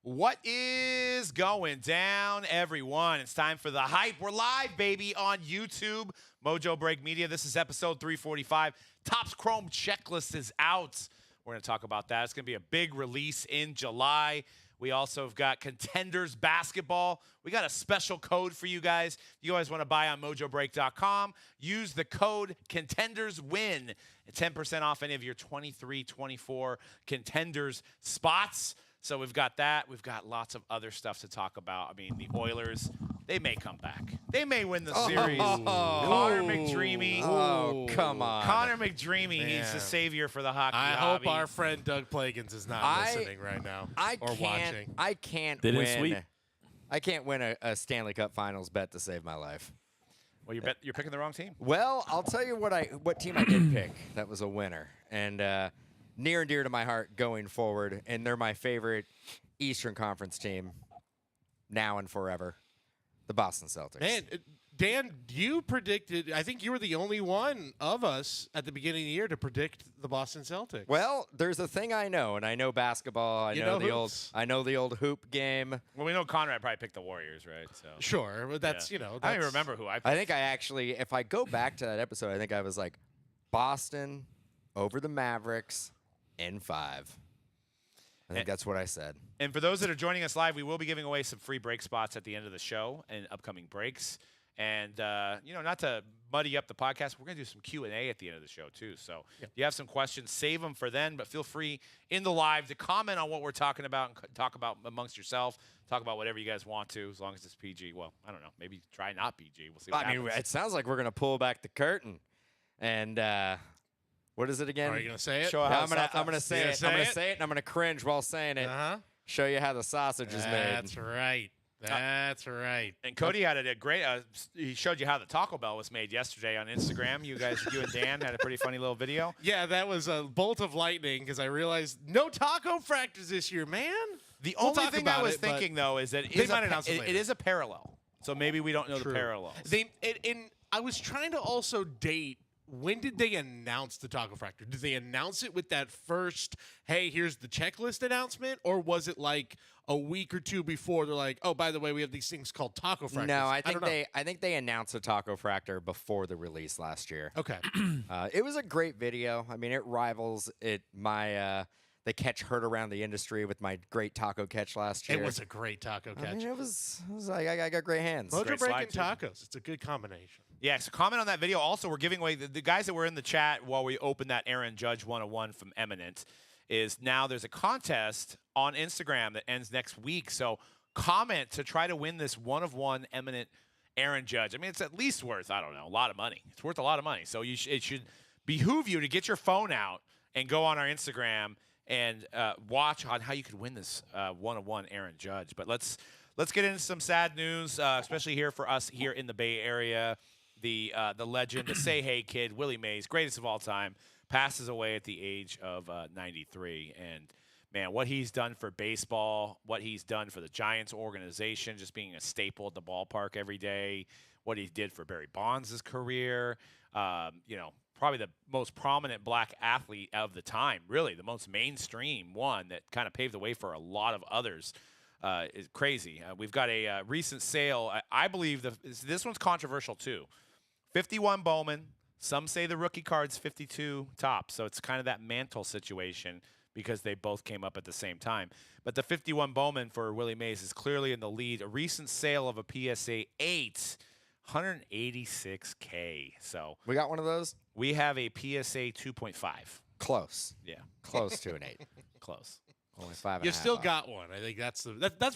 What is going down, everyone? It's time for the hype. We're live, baby, on YouTube, Mojobreak Media. This is episode 345. Topps Chrome checklist is out. We're going to talk about that. It's going to be a big release in July. We also have got Contenders basketball. We got a special code for you guys. If you guys want to buy on mojobreak.com, use the code CONTENDERSWIN. 10% off any of your 23-24 Contenders spots. So we've got that. We've got lots of other stuff to talk about. I mean, the Oilers, they may come back. They may win the series. Connor McDreamy. Oh, come on. Connor McDreamy, he's the savior for the hockey I hobby. hope our friend Doug Plagans is not listening right now or watching. I can't They win. didn't sweep. I can't win a Stanley Cup Finals bet to save my life. Well, you're picking the wrong team. Well, I'll tell you what team I did pick that was a winner. And near and dear to my heart going forward, and they're my favorite Eastern Conference team now and forever, the Boston Celtics. Man, Dan, you predicted, I think you were the only one of us at the beginning of the year to predict the Boston Celtics. Well, there's a thing I know, and I know basketball. I know the old hoop game. Well, we know Conrad probably picked the Warriors, right? So Sure, but that's, I that's, don't even remember who I picked. I think I actually, if I go back to that episode, I think I was like Boston over the Mavericks in 5. I think that's what I said. And for those that are joining us live, we will be giving away some free break spots at the end of the show and upcoming breaks. And, not to muddy up the podcast, we're going to do some Q&A at the end of the show, too. So if you have some questions, save them for then. But feel free in the live to comment on what we're talking about and talk about amongst yourself. Talk about whatever you guys want to, as long as it's PG. Well, I don't know. Maybe try not PG. We'll see what happens. It sounds like we're going to pull back the curtain. And what is it again? Are you going to say it? Show I'm going to say it. I'm going to say it, and I'm going to cringe while saying it. Uh-huh. Show you how the sausage is made. That's right. That's right. And Cody had a great he showed you how the Taco Bell was made yesterday on Instagram. You and Dan had a pretty funny little video. Yeah, that was a bolt of lightning because I realized no taco fractures this year, man. The We'll only talk thing about I was it, but thinking, though, is that they might announce it later. it is a parallel. So maybe we don't know True. the parallels. I was trying to also date, when did they announce the taco fracture? Did they announce it with that first, hey, here's the checklist announcement? Or was it like a week or two before they're like, oh, by the way, we have these things called taco fractures? No, I don't know. think they announced a taco fractor before the release last year. Okay. It was a great video. I mean, it rivals the catch heard around the industry with my great taco catch last year. It was a great taco catch. I mean, it was like I got great hands. Great Mojobreak slide, and too. tacos. It's a good combination. Yeah, so comment on that video. Also, we're giving away the guys that were in the chat while we opened that Aaron Judge 101 from Eminent. Is now there's a contest on Instagram that ends next week. So comment to try to win this 1-of-1 Eminent Aaron Judge. I mean, it's at least worth, I don't know, a lot of money. It's worth a lot of money. So it should behoove you to get your phone out and go on our Instagram and watch on how you could win this 1-of-1 Aaron Judge. But let's get into some sad news, especially here for us here in the Bay Area. The legend, the Say Hey Kid, Willie Mays, greatest of all time, passes away at the age of 93. And, man, what he's done for baseball, what he's done for the Giants organization, just being a staple at the ballpark every day, what he did for Barry Bonds' career, probably the most prominent black athlete of the time, really, the most mainstream one that kind of paved the way for a lot of others. Is crazy. We've got a recent sale. I believe this one's controversial, too. 51 Bowman. Some say the rookie card's 52 top, so it's kind of that mantle situation because they both came up at the same time. But the 51 Bowman for Willie Mays is clearly in the lead. A recent sale of a PSA 8, $186K. So We got one of those? we have a PSA 2.5. Close. Yeah, Close to an 8. close. Only 5 You've still got one. I think that's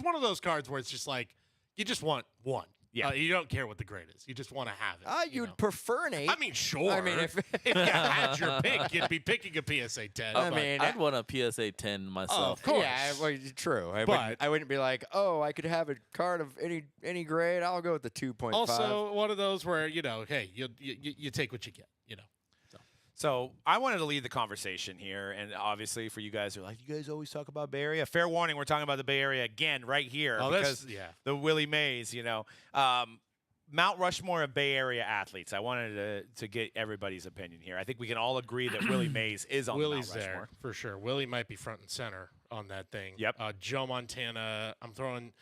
one of those cards where it's just like you just want one. Yeah. You don't care what the grade is. You just want to have it. You'd prefer an 8. I mean, sure. I mean, if you had your pick, you'd be picking a PSA 10. I but- mean, I'd want a PSA 10 myself. of course. Yeah, well, true. But- I wouldn't be like, oh, I could have a card of any grade. I'll go with the 2.5. also, one of those where hey, you take what you get. So I wanted to lead the conversation here, and obviously for you guys who are like, you guys always talk about Bay Area. Fair warning, we're talking about the Bay Area again right here because the Willie Mays, Mount Rushmore of Bay Area athletes. I wanted to get everybody's opinion here. I think we can all agree that Willie Mays is on Willie's Mount Rushmore. there for sure. Willie might be front and center on that thing. Yep. Joe Montana. I'm throwing.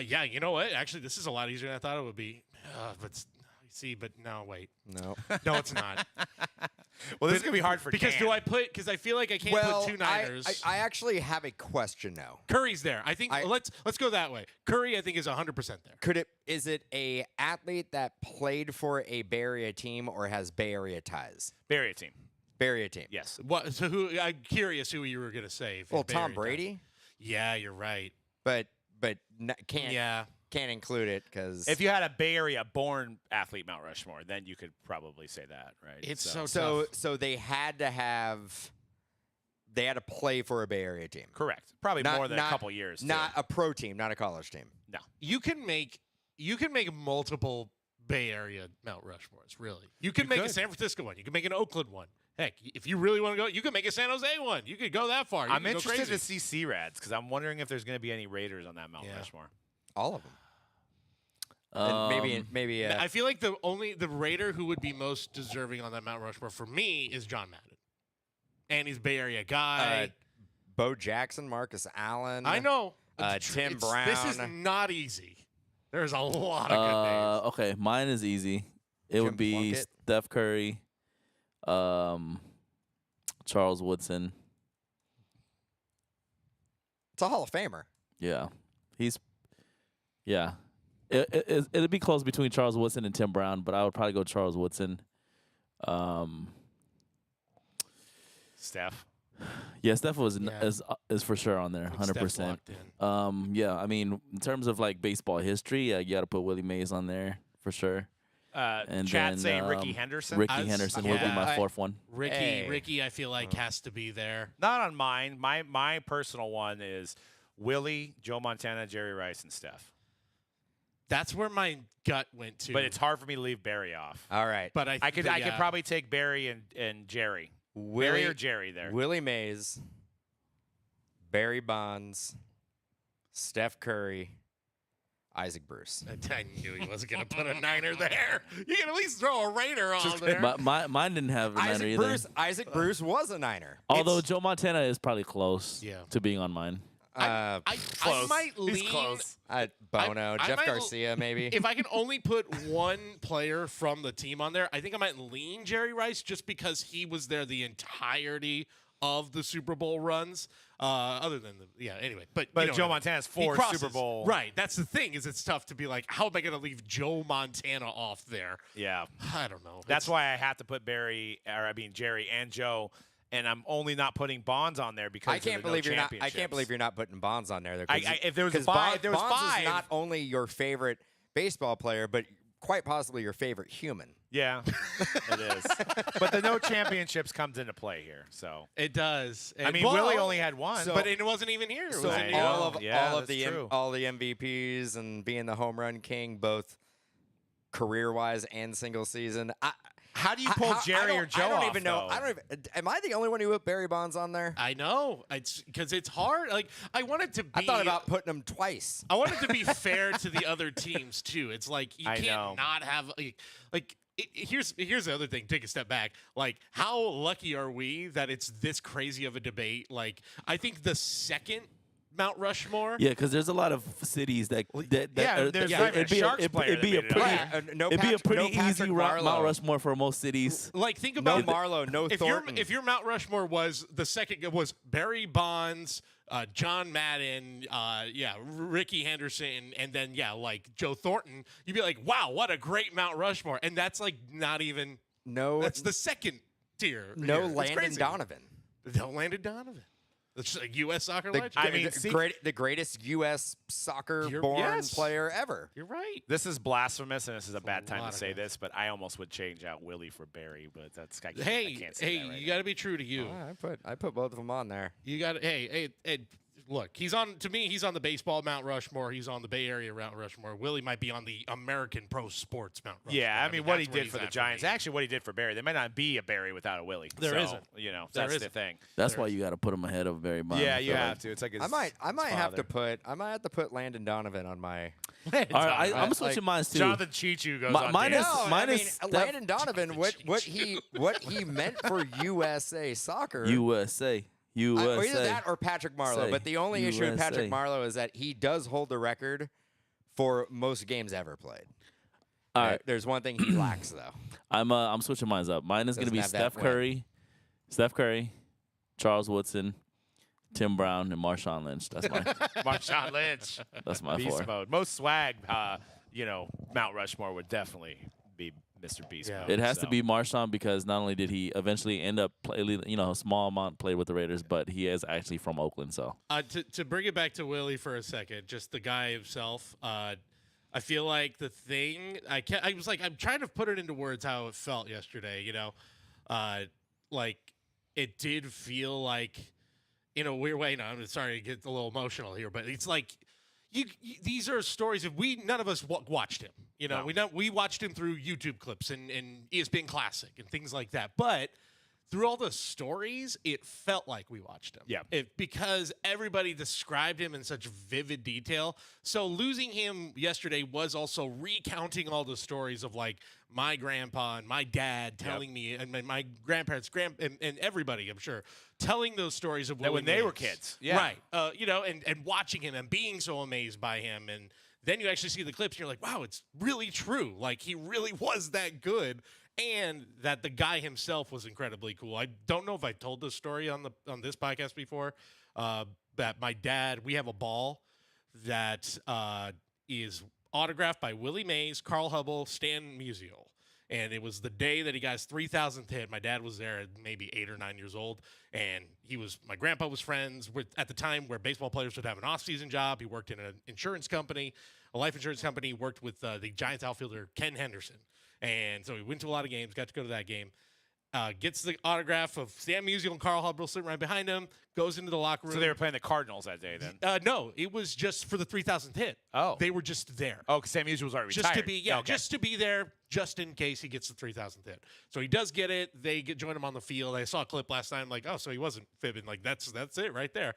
Yeah, you know what? Actually, this is a lot easier than I thought it would be. But no, wait. No. No, it's not. Well, this is gonna be hard for because Cam. because I feel like I can't put two Niners. I actually have a question now. Curry's there. I think let's go that way. Curry, I think, is 100% there. Is it a athlete that played for a Bay Area team or has Bay Area ties? Bay Area team. Bay Area team. Yes. What? So who? I'm curious who you were gonna say. Well, Tom Brady. Yeah, you're right. But can't. Yeah. Can't include it because If you had a Bay Area born athlete Mount Rushmore, then you could probably say that, right? It's so tough. so they had to play for a Bay Area team. Correct. Probably more than a couple years. Not a pro team, not a college team. No. You can make multiple Bay Area Mount Rushmores. Really, you can make a San Francisco one. You can make an Oakland one. Heck, if you really want to go, you can make a San Jose one. You could go that far. I'm interested to see C-Rads because I'm wondering if there's going to be any Raiders on that Mount Rushmore. All of them. Maybe. I feel like the Raider who would be most deserving on that Mount Rushmore for me is John Madden, and he's Bay Area guy. Bo Jackson, Marcus Allen. I know. Tim Brown. This is not easy. There's a lot of good names. Okay, mine is easy. It Jim would be Plunkett. Steph Curry, Charles Woodson. It's a Hall of Famer. Yeah, yeah. It'd be close between Charles Woodson and Tim Brown, but I would probably go Charles Woodson. Steph. Yeah, Steph is for sure on there, 100%. Steph locked in. Yeah, I mean, in terms of like baseball history, you got to put Willie Mays on there for sure. And Chad then, saying Ricky Henderson. Ricky Henderson would be my fourth one. Ricky, I feel like has to be there. Not on mine. My personal one is Willie, Joe Montana, Jerry Rice, and Steph. That's where my gut went to. But it's hard for me to leave Barry off. All right. But I could probably take Barry and Jerry. Barry or Jerry there. Willie Mays, Barry Bonds, Steph Curry, Isaac Bruce. I knew he wasn't going to put a Niner there. You can at least throw a Raider on there. Mine didn't have a Niner either. Isaac Bruce was a Niner. Although Joe Montana is probably close to being on mine. I might lean. He's close. Bono, I Jeff might Garcia, maybe. If I can only put one player from the team on there, I think I might lean Jerry Rice just because he was there the entirety of the Super Bowl runs. Other than anyway. But Joe Montana's 4 Super Bowl. Right. That's the thing is it's tough to be like, how am I going to leave Joe Montana off there? Yeah. I don't know. That's why I have to put Jerry and Joe. And I'm only not putting Bonds on there because I can't believe you're not putting Bonds on there. If there was five, Bonds is not only your favorite baseball player, but quite possibly your favorite human. Yeah, it is. But the no championships comes into play here, so it does. I mean, Willie only had one, but it wasn't even here. So all of the MVPs and being the home run king, both career-wise and single season. How do you pull Jerry or Joe off? I don't even know. Am I the only one who put Barry Bonds on there? I know. It's because it's hard. Like I wanted to be. I thought about putting him twice. I wanted to be fair to the other teams too. It's like you can't not have here's the other thing. Take a step back. Like how lucky are we that it's this crazy of a debate? Like I think the second Mount Rushmore. Yeah, because there's a lot of cities that it'd be a pretty easy Mount Rushmore for most cities. Like think about no Marlowe, no Thornton. If your Mount Rushmore was the second was Barry Bonds, John Madden, Ricky Henderson, and then like Joe Thornton, you'd be like, wow, what a great Mount Rushmore, and that's like not even that's the second tier. No Landon Donovan. No Landon Donovan. It's a U.S. soccer legend. The greatest U.S. soccer-born player ever. You're right. This is blasphemous, and this is a bad time to say this, but I almost would change out Willie for Barry, but that's I can't say that right you got to be true to you. I put both of them on there. You got to hey, look, he's on the baseball Mount Rushmore. He's on the Bay Area Mount Rushmore. Willie might be on the American pro sports Mount Rushmore. Yeah, I mean what he did for the Giants. Actually, what he did for Barry. There might not be a Barry without a Willie. There isn't. That's the thing. That's why you got to put him ahead of Barry Bonds. Yeah, you have to. It's like I might have to put Landon Donovan on my. All right, I'm switching mine too. Jonathan Chichu goes on. Mine is Landon Donovan. What he meant for USA soccer. USA. Either USA. that or Patrick Marleau. But the only issue with Patrick USA. Marleau is that he does hold the record for most games ever played. All right. There's one thing he lacks, though. I'm switching mine up. Mine is going to Doesn't be have that win. Steph Curry, Charles Woodson, Tim Brown, and Marshawn Lynch. That's mine. Marshawn Lynch. That's my Beast 4. mode. Most swag, Mount Rushmore would definitely be Mr. Beast Yeah. mode. It has so. to be Marshawn because not only did he eventually end up a small amount played with the Raiders, but he is actually from Oakland. So To bring it back to Willie for a second, just the guy himself. I feel like the thing I was like, I'm trying to put it into words how it felt yesterday. Like it did feel like, in a weird way. No, I'm sorry to get a little emotional here, but it's like these are stories of none of us watched him. We watched him through YouTube clips and ESPN Classic and things like that. But through all the stories, it felt like we watched him. Yeah. Because everybody described him in such vivid detail. So losing him yesterday was also recounting all the stories of like my grandpa and my dad telling me, and my grandparents, and everybody, I'm sure, telling those stories of That when Willie they were Mays. kids. Yeah. Right. And watching him and being so amazed by him. And then you actually see the clips and you're like, wow, it's really true. Like he really was that good. And that the guy himself was incredibly cool. I don't know if I told this story on this podcast before. That my dad, we have a ball that is autographed by Willie Mays, Carl Hubble, Stan Musial. And it was the day that he got his 3,000th hit. My dad was there at maybe 8 or 9 years old. And my grandpa was friends with, at the time where baseball players would have an off-season job. He worked in an insurance company, a life insurance company, worked with the Giants outfielder Ken Henderson. And so he went to a lot of games, got to go to that game, gets the autograph of Stan Musial and Carl Hubble sitting right behind him, goes into the locker room. So they were playing the Cardinals that day then? No, it was just for the 3,000th hit. Oh. They were just there. Oh, because Sam Musial was already Just retired. to be there, just in case he gets the 3,000th hit. So he does get it. They join him on the field. I saw a clip last night. I'm like, oh, so he wasn't fibbing. Like that's it right there.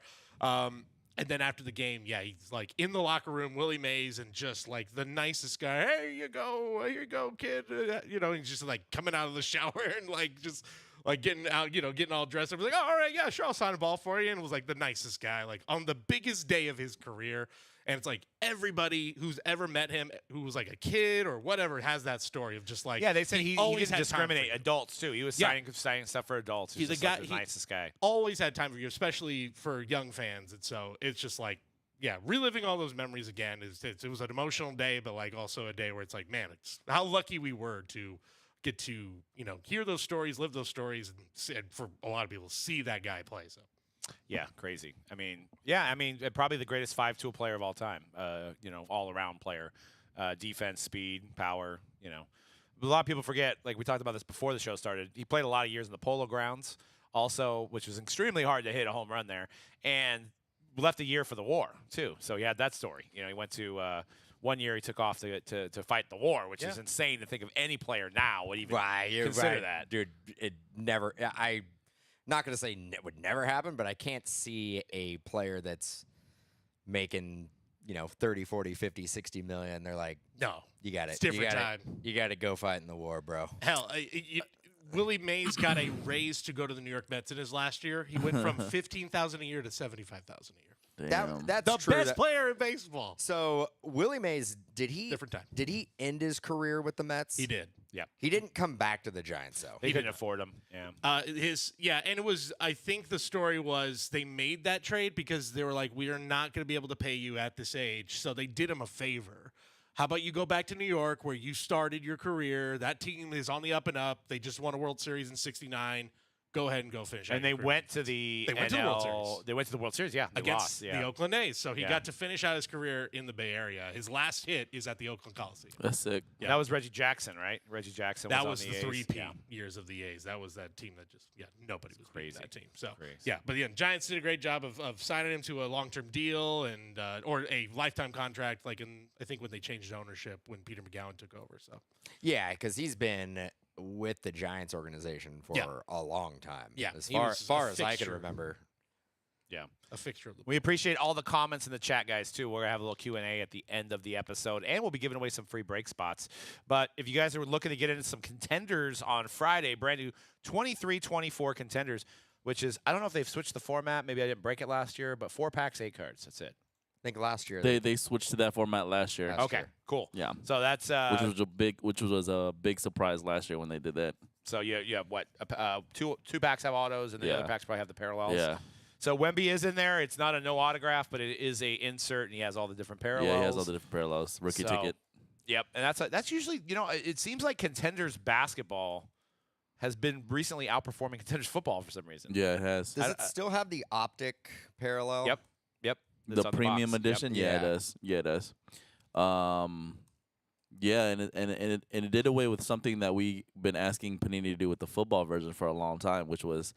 And then after the game, he's like in the locker room, Willie Mays, and just like the nicest guy. Hey, here you go, kid. He's just like coming out of the shower and like just like getting out, getting all dressed up. Like, oh, all right, yeah, sure, I'll sign a ball for you. And it was like the nicest guy, like on the biggest day of his career. And it's like everybody who's ever met him, who was like a kid or whatever, has that story of just like They said he always didn't had time for discriminate. you. Adults too. He was signing stuff for adults. He's just a like guy- the nicest guy. Always had time for you, especially for young fans. And so it's just like, reliving all those memories again it was an emotional day, but like also a day where it's like, man, it's how lucky we were to get to hear those stories, live those stories, and for a lot of people see that guy play. So Yeah, crazy. I mean, probably the greatest 5-tool player of all time. All-around player, defense, speed, power. A lot of people forget. Like we talked about this before the show started. He played a lot of years in the Polo Grounds, also, which was extremely hard to hit a home run there, and left a year for the war too. So he had that story. He went to 1 year. He took off to fight the war, which is insane to think of any player now would even consider that. Dude, it never. I'm not going to say it would never happen, but I can't see a player that's making 30, 40, 50, 60 million. They're like, no, you got it. It's different time. You got to go fight in the war, bro. Hell, Willie Mays got a raise to go to the New York Mets in his last year. He went from $15,000 a year to $75,000 a year. Damn. That's The true. best player in baseball. So Willie Mays, Different time. Did he end his career with the Mets? He did. Yeah, He didn't come back to the Giants though. they couldn't afford him. Yeah. And it was. I think the story was they made that trade because they were like, we are not going to be able to pay you at this age, so they did him a favor. How about you go back to New York where you started your career? That team is on the up and up. They just won a World Series in '69. Go ahead and go finish. And they went to the They went to the World Series. They went to the World Series. Yeah, they against lost. Yeah. the Oakland A's. So he Yeah. got to finish out his career in the Bay Area. His last hit is at the Oakland Coliseum. That's sick. Yeah. That was Reggie Jackson, right? Reggie Jackson. That was was on the A's. 3-peat Yeah. years of the A's. That was that team that just, nobody was beating Crazy. that team. So, Crazy. but Giants did a great job of signing him to a long-term deal and or a lifetime contract, like I think when they changed ownership when Peter McGowan took over. So, Yeah, because he's been with the Giants organization for Yeah. a long time. Yeah, as he far, was a far as I can fixture. remember. Yeah. a fixture of the We appreciate all the comments in the chat, guys, too. We're going to have a little Q&A at the end of the episode, and we'll be giving away some free break spots. But if you guys are looking to get into some contenders on Friday, brand new 23-24 contenders, which is, I don't know if they've switched the format. Maybe I didn't break it last year, but 4 packs, 8 cards. That's it. I think last year They switched to that format last year. Last Okay, year. cool. Yeah. So that's Which was a big surprise last year when they did that. so you have what? Two packs have autos, and the Yeah. other packs probably have the parallels. Yeah. So Wemby is in there. It's not a no autograph, but it is a insert, and he has all the different parallels. Yeah, he has all the different parallels. Rookie So, ticket. Yep, and that's usually, it seems like Contenders basketball has been recently outperforming Contenders football for some reason. Yeah, it has. Does it still have the optic parallel? Yep. It's The on premium box. Yep. edition. Yeah, Yeah. it does. Yeah, it does. Yeah, and it did away with something that we've been asking Panini to do with the football version for a long time, which was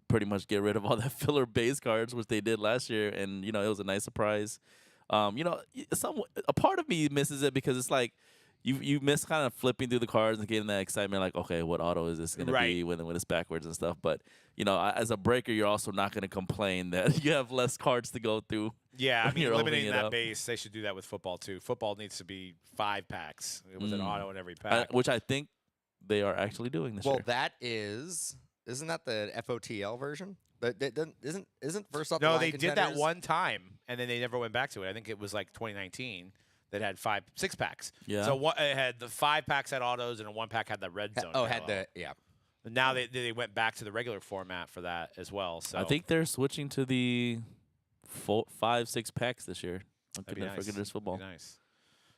pretty much get rid of all that filler base cards, which they did last year, and it was a nice surprise. A part of me misses it because it's like you miss kind of flipping through the cards and getting that excitement, like, okay, what auto is this going to be when it's backwards and stuff. But as a breaker, you're also not going to complain that you have less cards to go through. Yeah, I when mean, you're limiting opening it that up. base, they should do that with football too. Football needs to be 5 packs with an auto in every pack. Which I think they are actually doing this Well, year. isn't that the FOTL version? Isn't first off? No, the line they did that Contenders? one time, and then they never went back to it. I think it was like 2019 that had 6 packs. Yeah. So it had the 5 packs had autos, and 1 pack had the red zone. Had parallel. the yeah. And now they went back to the regular format for that as well. So I think they're switching to the 5-6 packs this year. that'd be For nice. Contenders football. That'd be nice.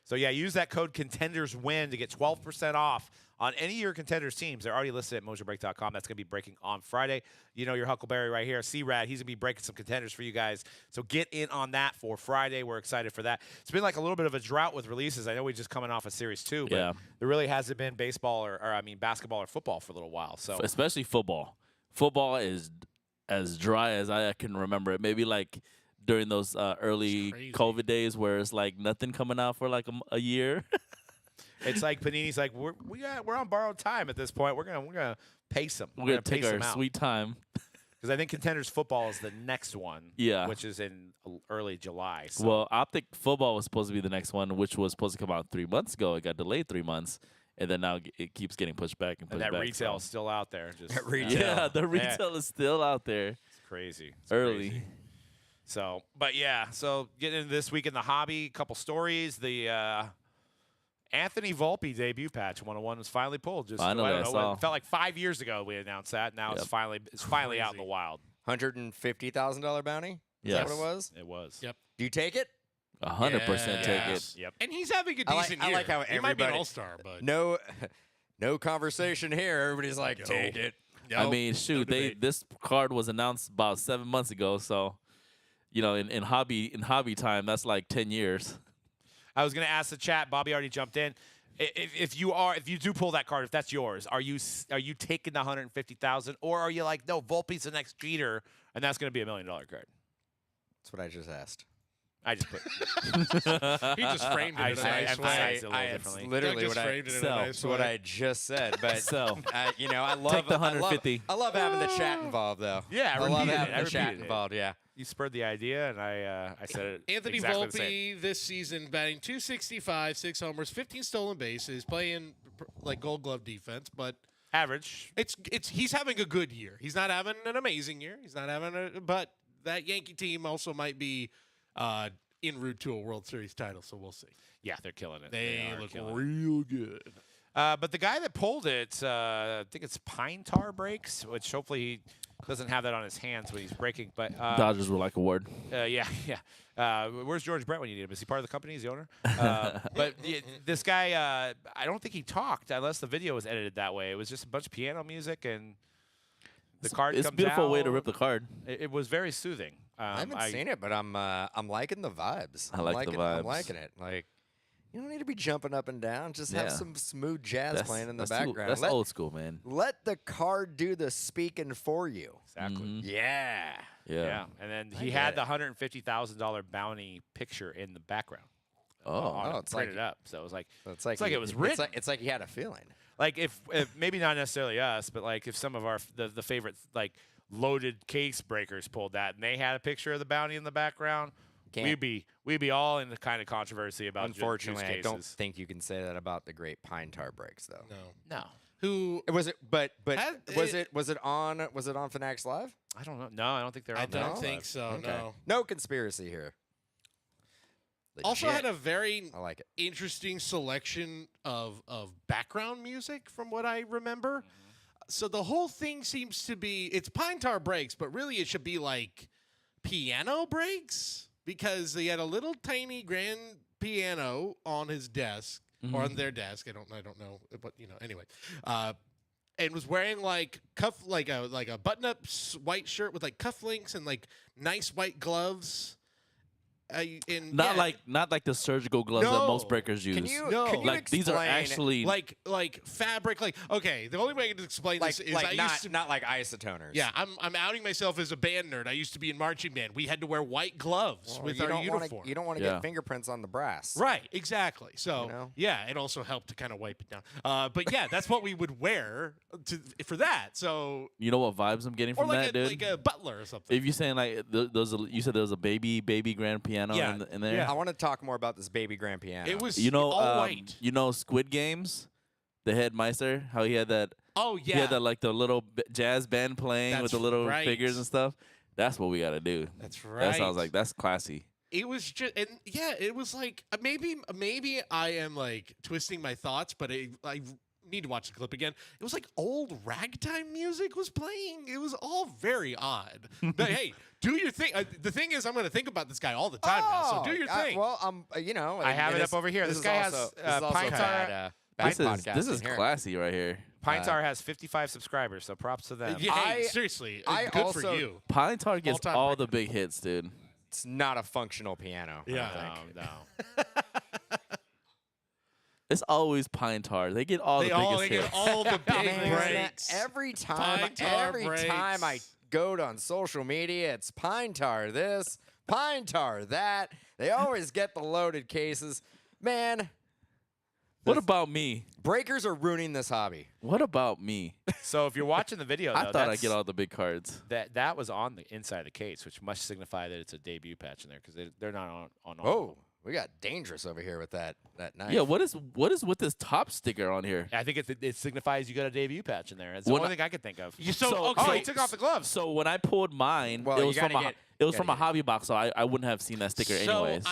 So yeah, use that code ContendersWin to get 12% off on any of your Contenders teams. They're already listed at Mojobreak.com. That's going to be breaking on Friday. Your Huckleberry right here, C-Rad. He's going to be breaking some Contenders for you guys. So get in on that for Friday. We're excited for that. It's been like a little bit of a drought with releases. I know we're just coming off of Series 2, but Yeah. there really hasn't been baseball or basketball or football for a little while. So Especially football. Football is as dry as I can remember it. Maybe like during those early crazy. COVID days where it's like nothing coming out for like a year. it's like Panini's like, we're on borrowed time at this point. We're gonna pace them. We're going to take pace our them out. sweet time. Because I think Contenders football is the next one. Yeah. Which is in early July. So. Well, Optic football was supposed to be the next one, which was supposed to come out 3 months ago. It got delayed 3 months. And then now it keeps getting pushed back and pushed and that back. retail is so. still out there. Just That retail. Yeah, the retail is still out there It's crazy. It's early. crazy. So, but yeah, so getting into this week in the hobby, couple stories. The Anthony Volpe debut patch 101 was finally pulled. Just Finally, I I don't know. saw. It felt like 5 years ago we announced that. Now it's finally out in the wild. $150,000 bounty. Is Yes. that what it was? It was. Yep. Do you take it? 100% take it. Yes. Yep. And he's having a I like- decent I year. like how he might be an everybody- all-star, but No, no conversation here. Everybody's like, take it. I mean, shoot, debate. this card was announced about 7 months ago, so in hobby time, that's like 10 years. I was going to ask the chat. Bobby already jumped in. If you do pull that card, if that's yours, are you taking the 150,000, or are you like, no, Volpe's the next cheater, and that's going to be $1 million card? That's what I just asked. I just put. he just framed it I in a I nice way. emphasized it a little differently. Doug Literally just what I. framed it in So, a nice That's what way. I just said, but So, I love Take the 150. I love having the chat involved, though. Yeah, I I love repeated it. having I the chat repeated it. involved. Yeah. You spurred the idea, and I said it. Anthony exactly the same. Volpe this season batting .265, 6 homers, 15 stolen bases, playing like Gold Glove defense, but Average. he's having a good year. He's not having an amazing year. He's not having but that Yankee team also might be en route to a World Series title, so we'll see. Yeah, they're killing it. They are look killing it. real good. But the guy that pulled it, I think it's Pine Tar Breaks, which hopefully he doesn't have that on his hands when he's breaking. But Dodgers were like a word. yeah. Where's George Brett when you need him? Is he part of the company? Is he the owner? But this guy, I don't think he talked unless the video was edited that way. It was just a bunch of piano music and the card It's a comes beautiful out. way to rip the card. It was very soothing. I haven't seen it, but I'm liking the vibes. I like the I'm vibes. liking it. Like, you don't need to be jumping up and down. Just have Yeah. some smooth jazz playing in the that's background. That's let, old school, man. let the card do the speaking for you. Exactly. Mhm. Yeah. Yeah. And then he get had it. the $150,000 bounty picture in the background. Oh, it's like- printed up. So it was like So it's like like it was written. It's like he had a feeling. like if maybe not necessarily us, but like if some of our the favorite like loaded case breakers pulled that and they had a picture of the bounty in the background, can't. we'd be all in the kind of controversy about Unfortunately, juice I don't cases. think you can say that about the great pine tar breaks, though. No. No, Who? Was it? But Had- was it on Fanatics Live? I don't know. No, I don't think they're on I don't that think live. so. Okay. No. No conspiracy here. Also Legit. had a very I like it. interesting selection of background music from what I remember. So the whole thing seems to be it's pine tar breaks, but really it should be like piano breaks because he had a little tiny grand piano on his desk or on their desk. I don't know, but anyway. And was wearing like a button up white shirt with like cufflinks and like nice white gloves. Not like the surgical gloves that most No. breakers use. Can you like these are explain- actually like fabric. Like okay, the only way I can explain like this is I not used to. not like isotoners? Yeah, I'm outing myself as a band nerd. I used to be in marching band. We had to wear white gloves Well, with you our don't uniform. You don't want to Yeah. get fingerprints on the brass. Right, exactly. So You know? yeah, it also helped to kind of wipe it down. But yeah, that's what we would wear for that. So you know what vibes I'm getting or from like that, dude. like a butler or something. If you're saying like you said there was a baby grand piano Yeah, in there. yeah. I want to talk more about this baby grand piano. It was You know, all white. you know Squid Games, the headmeister, how he had that. Oh He yeah, had that like the little jazz band playing with That's the little right. figures and stuff. That's what we got to do. that's right. That sounds like that's classy. It was just, and yeah, it was like maybe I am like twisting my thoughts, but I need to watch the clip again. It was like old ragtime music was playing. It was all very odd. But hey, do your thing. The thing is, I'm going to think about this guy all the time now. So do your thing. Well, I have it up over here. This guy has, Pine Tar- This is classy right here. Pine Tar has 55 subscribers, so props to them. yeah, hey, seriously, I good also- for you. Pine Tar gets All-time all record. the big hits, dude. It's not a functional piano. I don't Yeah. think. No. It's always Pine Tar. They get all They the all biggest get hits. all the big Man, breaks. every time Pine tar I breaks. go on social media, it's Pine Tar this, Pine Tar that. They always get the loaded cases. Man, What about me? breakers are ruining this hobby. What about me? So if you're watching the video, though, I thought I'd get all the big cards. that was on the inside of the case, which must signify that it's a debut patch in there because they're not on all. of Oh, them. we got dangerous over here with that knife. Yeah, what is with this top sticker on here? I think it signifies you got a debut patch in there. That's the When only thing I could think of. So, Oh, he took off the gloves. So when I pulled mine, Well, it you was from gotta a get- it was gotta from a get- hobby box, so I wouldn't have seen that sticker so anyways.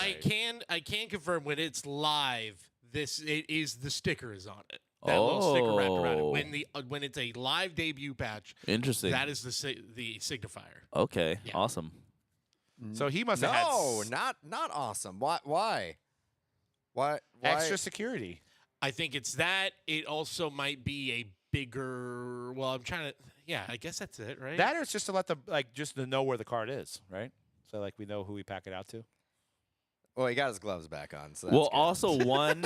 I can confirm when it's live, it is the sticker is on it. That little sticker wrapped around it. Oh. When it's a live debut patch, Interesting. that is the signifier. Okay, Yeah. awesome. So he must have had No, not awesome. Why? extra security. I think it's that. It also might be a bigger. Well, I'm trying to. Yeah, I guess that's it, right? That or it's just to let the just to know where the card is, right? So like we know who we pack it out to. Well, he got his gloves back on. So that's Well, good. also one.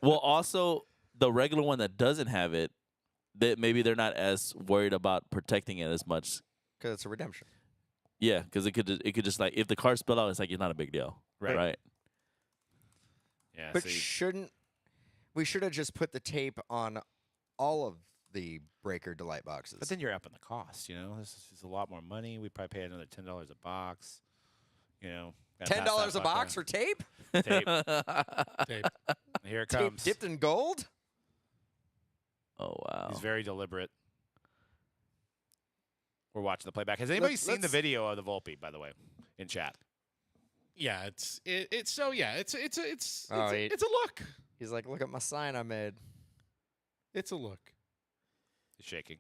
Well, also the regular one that doesn't have it, that maybe they're not as worried about protecting it as much. because it's a redemption. Yeah, because it could just like if the card spilled out, it's like it's not a big deal, Right. Right. Yeah. But so we should have just put the tape on all of the breaker delight boxes. but then you're up in the cost. You know, this is a lot more money. We probably pay another $10 a box. You know, gotta pass $10 that a box buck for tape? around. Tape. Tape. Here it Tape comes. dipped in gold? Oh wow. He's very deliberate. We're watching the playback. Has anybody seen the let's- video of the Volpe, by the way, in chat? Yeah, it's so yeah, it's Oh, it's a look. He's like, look at my sign I made. It's a look. He's shaking.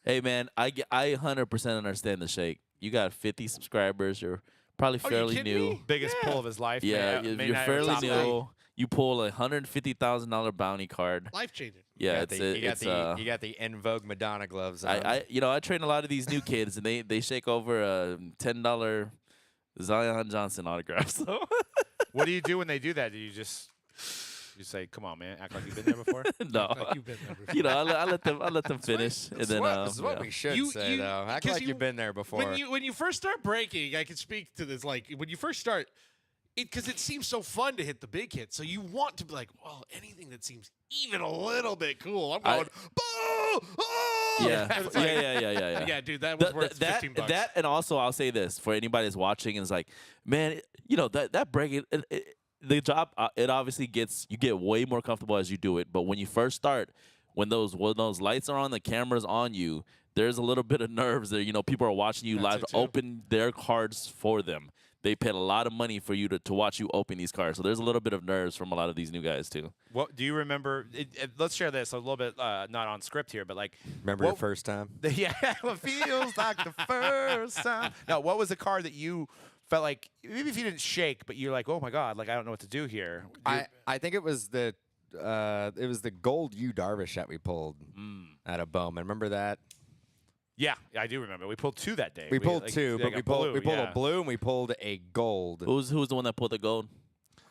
Hey man, I 100% understand the shake. You got 50 subscribers. You're probably Oh, you fairly kidding new. me? Biggest Yeah. pull of his life. Yeah, may you're not fairly top new. You pull a $150,000 bounty card. Life changing. Yeah, you got the En Vogue Madonna gloves on. I train a lot of these new kids, and they shake over a $10 Zion Johnson autograph. So What do you do when they do that? Do you just say, "Come on, man, act like you've been there before"? no, Like you've been there before. you know, I let them finish, and This then is what yeah. we should You- say, you- though. Act 'cause like you- you've been there before. When you first start breaking, I can speak to this. Like when you first start, because it seems so fun to hit the big hit. So you want to be like, well, anything that seems even a little bit cool. I'm going, boo! Oh! Yeah. And it's like, Yeah. yeah, dude, that was worth $15. That, and also I'll say this for anybody that's watching, is like, man, you know, that break, the job, it obviously you get way more comfortable as you do it. But when you first start, when those lights are on, the camera's on you, there's a little bit of nerves there. You know, people are watching you live, open their cards for them. They paid a lot of money for you to watch you open these cards. So there's a little bit of nerves from a lot of these new guys too. What do you remember? Let's share this a little bit, not on script here, but like, Remember your first time? Yeah, it feels like the first time. No, what was the card that you felt like, maybe if you didn't shake, but you're like, oh my god, like I don't know what to do here? I think it was the gold Yu Darvish that we pulled out of Bowman. Remember that? Yeah, I do remember. We pulled 2 that day. We pulled 2, but like we a pulled blue, a blue and we pulled a gold. Who was the one that pulled the gold? I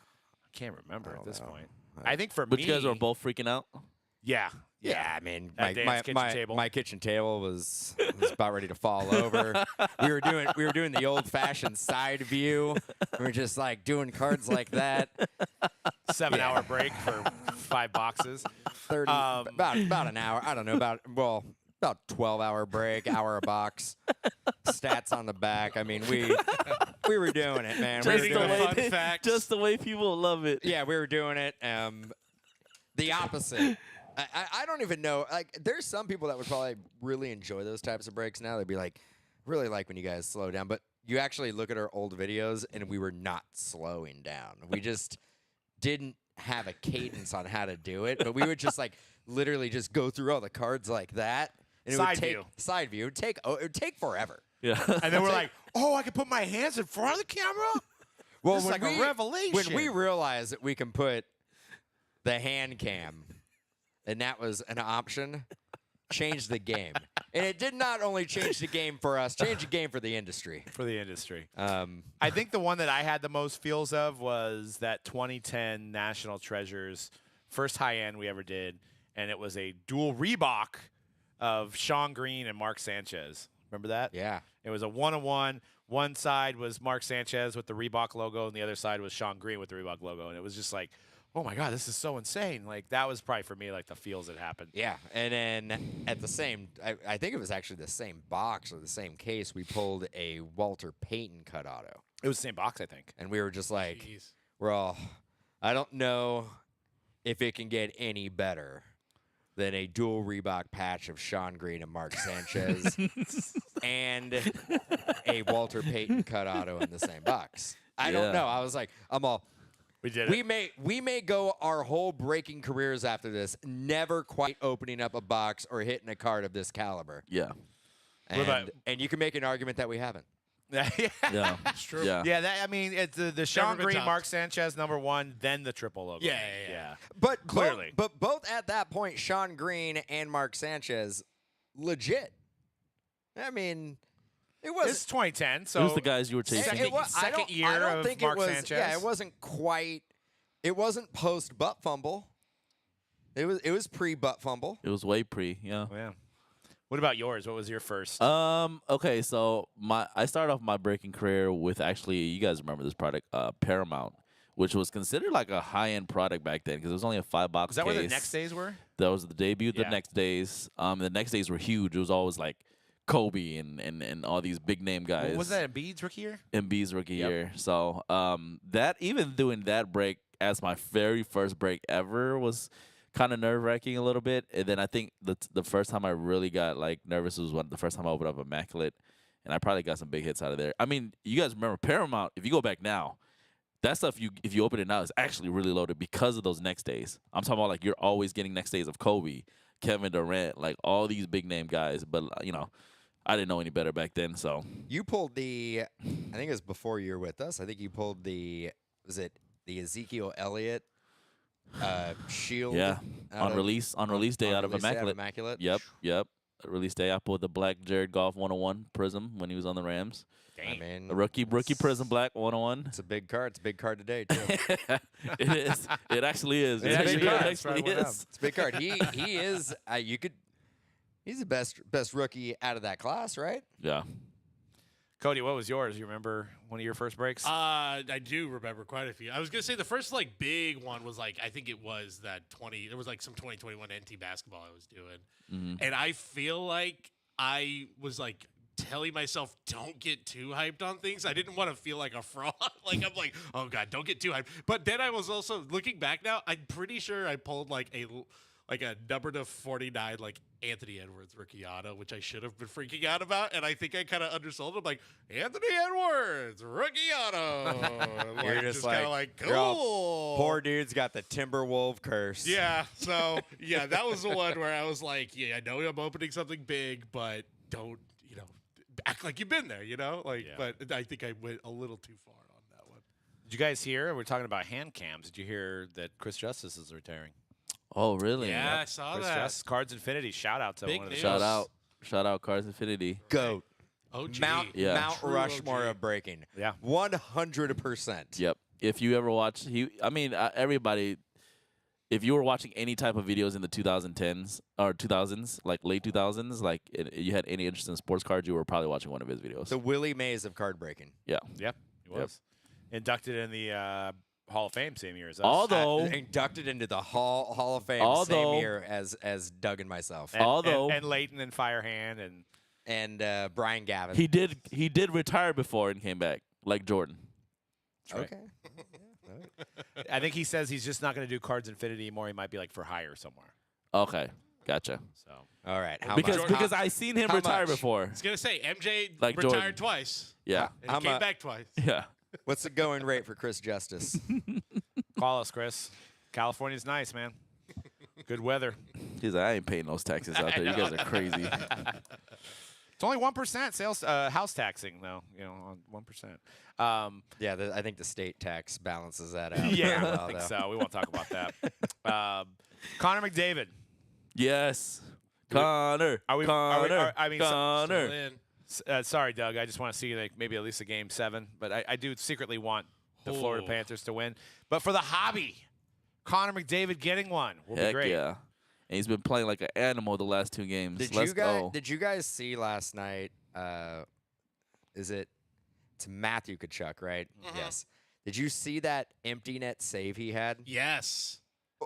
can't remember at this know. point. I think for But me, you guys were both freaking out. Yeah. Yeah, I mean, At Dan's kitchen table. my kitchen table was about ready to fall over. we were doing the old fashioned side view. We were just like doing cards like that. 7-hour break for 5 boxes. 30 about an hour. I don't know about 12-hour break, hour a box. Stats on the back. I mean, we were doing it, man. Just We were doing fun it. facts. Just the way people love it. Yeah, we were doing it. The opposite. I don't even know. Like, there's some people that would probably really enjoy those types of breaks now. They'd be like, really like when you guys slow down. But you actually look at our old videos, and we were not slowing down. We just didn't have a cadence on how to do it. But we would just, like, literally just go through all the cards like that. And Side it would take, view. Side view. It would take forever. Yeah. And then we're like, oh, I can put my hands in front of the camera? Well, This is like a revelation. When we realized that we can put the hand cam, and that was an option, changed the game. And it did not only change the game for us, change the game for the industry. For the industry. I think the one that I had the most feels of was that 2010 National Treasures, first high-end we ever did, and it was a dual Reebok of Sean Green and Mark Sanchez. Remember that? Yeah. It was a 1-on-1. One side was Mark Sanchez with the Reebok logo, and the other side was Sean Green with the Reebok logo. And it was just like, oh, my God, this is so insane. Like, that was probably, for me, like, the feels that happened. Yeah. And then at the same, I think it was actually the same box or the same case, we pulled a Walter Payton cut auto. It was the same box, I think. And we were just like, Jeez. I don't know if it can get any better than a dual Reebok patch of Sean Green and Mark Sanchez and a Walter Payton cut auto in the same box. I don't know. I was like, We did it. we may go our whole breaking careers after this, never quite opening up a box or hitting a card of this caliber. Yeah. And you can make an argument that we haven't. Yeah. It's true. Yeah. Yeah, it's the Sean been Green, topped. Mark Sanchez, #1, then the triple logo. Yeah. But Clearly. but both at that point, Sean Green and Mark Sanchez, legit. I mean, it was. This is 2010, so Who's the guys you were chasing? Second year I don't of think Mark it was, Sanchez. Yeah, it wasn't quite. It wasn't post butt fumble. It was pre butt fumble. It was way pre. Yeah. Oh, yeah. What about yours? What was your first? Okay, so I started off my breaking career with, actually, you guys remember this product, Paramount, which was considered like a high-end product back then because it was only a 5-box Is that case. where the next days were? That was the debut. Yeah. The next days. The next days were huge. It was always like Kobe and all these big name guys. Was that Embiid's rookie year? Embiid's rookie Yep. year. So that, even doing that break as my very first break ever, was kind of nerve-wracking a little bit. And then I think the first time I really got like nervous was the first time I opened up Immaculate, and I probably got some big hits out of there. I mean, you guys remember Paramount? If you go back now, that stuff, if you open it now, is actually really loaded because of those next days. I'm talking about like you're always getting next days of Kobe, Kevin Durant, like all these big name guys. But I didn't know any better back then. So You pulled I think it was before you were with us. I think you pulled the Ezekiel Elliott shield. yeah, out on of- release day on out of release day Immaculate. Immaculate. Yep. Release day, I pulled the black Jared Goff 101 Prism when he was on the Rams. I mean, A rookie Prism black 101. it's a big card. It's a big card today too. It is. It actually is. It's a big card. It That's why it actually went up. is. It's a big card. He is. He's the best rookie out of that class, right? Yeah. Cody, what was yours? You remember one of your first breaks? I do remember quite a few. I was gonna say the first like big one was like I think it was that 20. It was like some 2021 NT basketball I was doing, and I feel like I was like telling myself don't get too hyped on things. I didn't want to feel like a fraud. Like I'm like, oh god, don't get too hyped. But then I was also looking back now. I'm pretty sure I pulled like a number to 49 like Anthony Edwards rookie auto, which I should have been freaking out about, and I think I kind of undersold him. Like Anthony Edwards rookie auto. You're just kind of like, cool. you're all, poor dude's got the Timberwolf curse. Yeah. So yeah, that was the one where I was like, yeah, I know I'm opening something big, but don't act like you've been there, like. Yeah. But I think I went a little too far on that one. Did you guys hear? We're talking about hand cams. Did you hear that Chris Justice is retiring? Oh, really? Yeah, I saw Chris that. Justice, Cards Infinity. Shout out to Big one of the news. shows. Shout out Cards Infinity. Goat. OG. Mount Yeah. Mount True Rushmore OG. of breaking. Yeah. 100%. Yep. If you ever watch, everybody, if you were watching any type of videos in the 2010s or 2000s, like late 2000s, like you had any interest in sports cards, you were probably watching one of his videos. The Willie Mays of card breaking. Yeah. Yep, he was. Inducted in the Hall of Fame same year as us. Although, Inducted into the Hall of Fame Although- same year as Doug and myself. and Leighton and Firehand and Brian Gavin. he did retire before and came back, like Jordan. right. Okay. I think he says he's just not going to do Cards Infinity anymore. He might be like for hire somewhere. Okay, gotcha. So All right. How Because much? because I seen him how retire much? before. I was gonna say MJ Like retired Jordan. twice. Yeah, And How he came mu- back twice. yeah. What's the going rate for Chris Justice? call us, Chris. California's nice, man. Good weather. He's like, I ain't paying those taxes out there. You guys are crazy. It's only 1% sales house taxing though. On 1%. Yeah, I think the state tax balances that out. Yeah, very I well, think though. so. We won't talk about that. Connor McDavid. Yes, Connor. Connor. Still in. Sorry, Doug. I just want to see like maybe at least a game 7, but I do secretly want the Florida Oh. Panthers to win. But for the hobby, Connor McDavid getting one will be Heck great. yeah. And he's been playing like an animal the last 2 games. Did Let's you guys go. Did you guys see last night? It's Matthew Kachuk, right? Yes. Did you see that empty net save he had? Yes.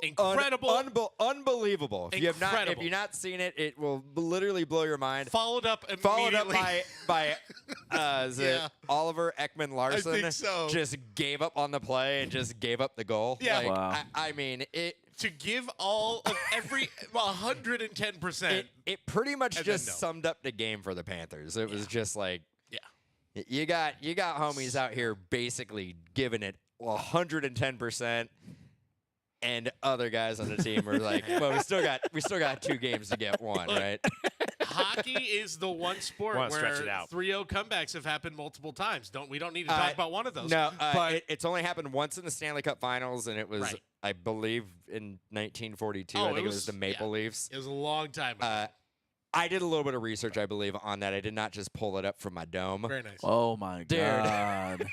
Incredible. Unbelievable. If you have not, if Incredible. you've not seen it, it will literally blow your mind. Followed up immediately. Followed up by is it Yeah. Oliver Ekman Larson. think so. Just gave up on the play and just gave up the goal. Yeah. Like, Wow. I mean it. to give all of every 110%. It pretty much And just then no. summed up the game for the Panthers. It was just like, Yeah. you got homies out here basically giving it 110%, and other guys on the team are like, well, we still got 2 games to get one, right? Hockey is the one sport Wanna where stretch it out. 3-0 comebacks have happened multiple times. We don't need to talk about one of those. No, but it's only happened once in the Stanley Cup Finals, and it was, Right. I believe, in 1942. Oh, I it think it was was- the Maple yeah. Leafs. it was a long time ago. I did a little bit of research, I believe, on that. I did not just pull it up from my dome. Very nice. Oh my Dude. God.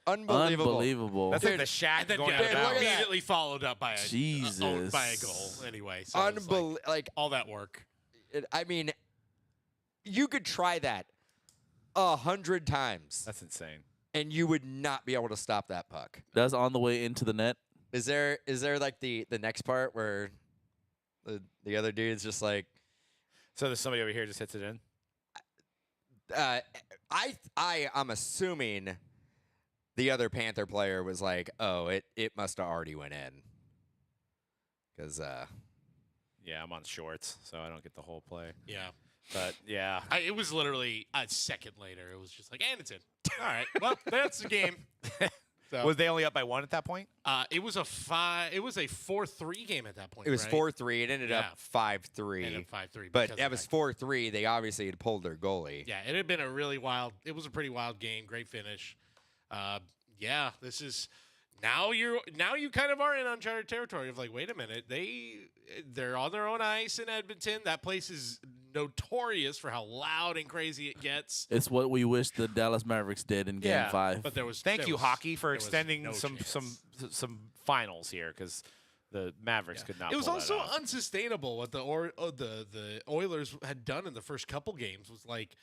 Unbelievable. Unbelievable. That's like the And Shaq then going yeah, out of look at bounds. that. immediately followed up by a Jesus. by a goal. Anyway, so it was like, all that work. I mean, you could try that 100 times, That's insane. and you would not be able to stop that puck. That's on the way into the net. Is there like the next part where the other dude's just like, So there's somebody over here just hits it in. I'm assuming the other Panther player was like, oh, it must have already went in, because Yeah, I'm on shorts, so I don't get the whole play. Yeah. But yeah, It was literally a second later. It was just like, and it's in. All right. Well, that's the game. So, was they only up by 1 at that point? it was a 4-3 game at that point. it was right? 4-3. It ended up Yeah. 5-3. Ended up 5-3. But because that of was 4-3. They obviously had pulled their goalie. Yeah, it had been a really wild. It was a pretty wild game. Great finish. Yeah, this is now you kind of are in uncharted territory of like, wait a minute, they're on their own ice in Edmonton. That place is notorious for how loud and crazy it gets. It's what we wish the Dallas Mavericks did in Game Yeah, 5. But there was Thank there you, was- hockey, for there was extending no some chance. finals here because the Mavericks Yeah. could not. It was pull also that off. unsustainable what the Oilers had done in the first couple games. Was like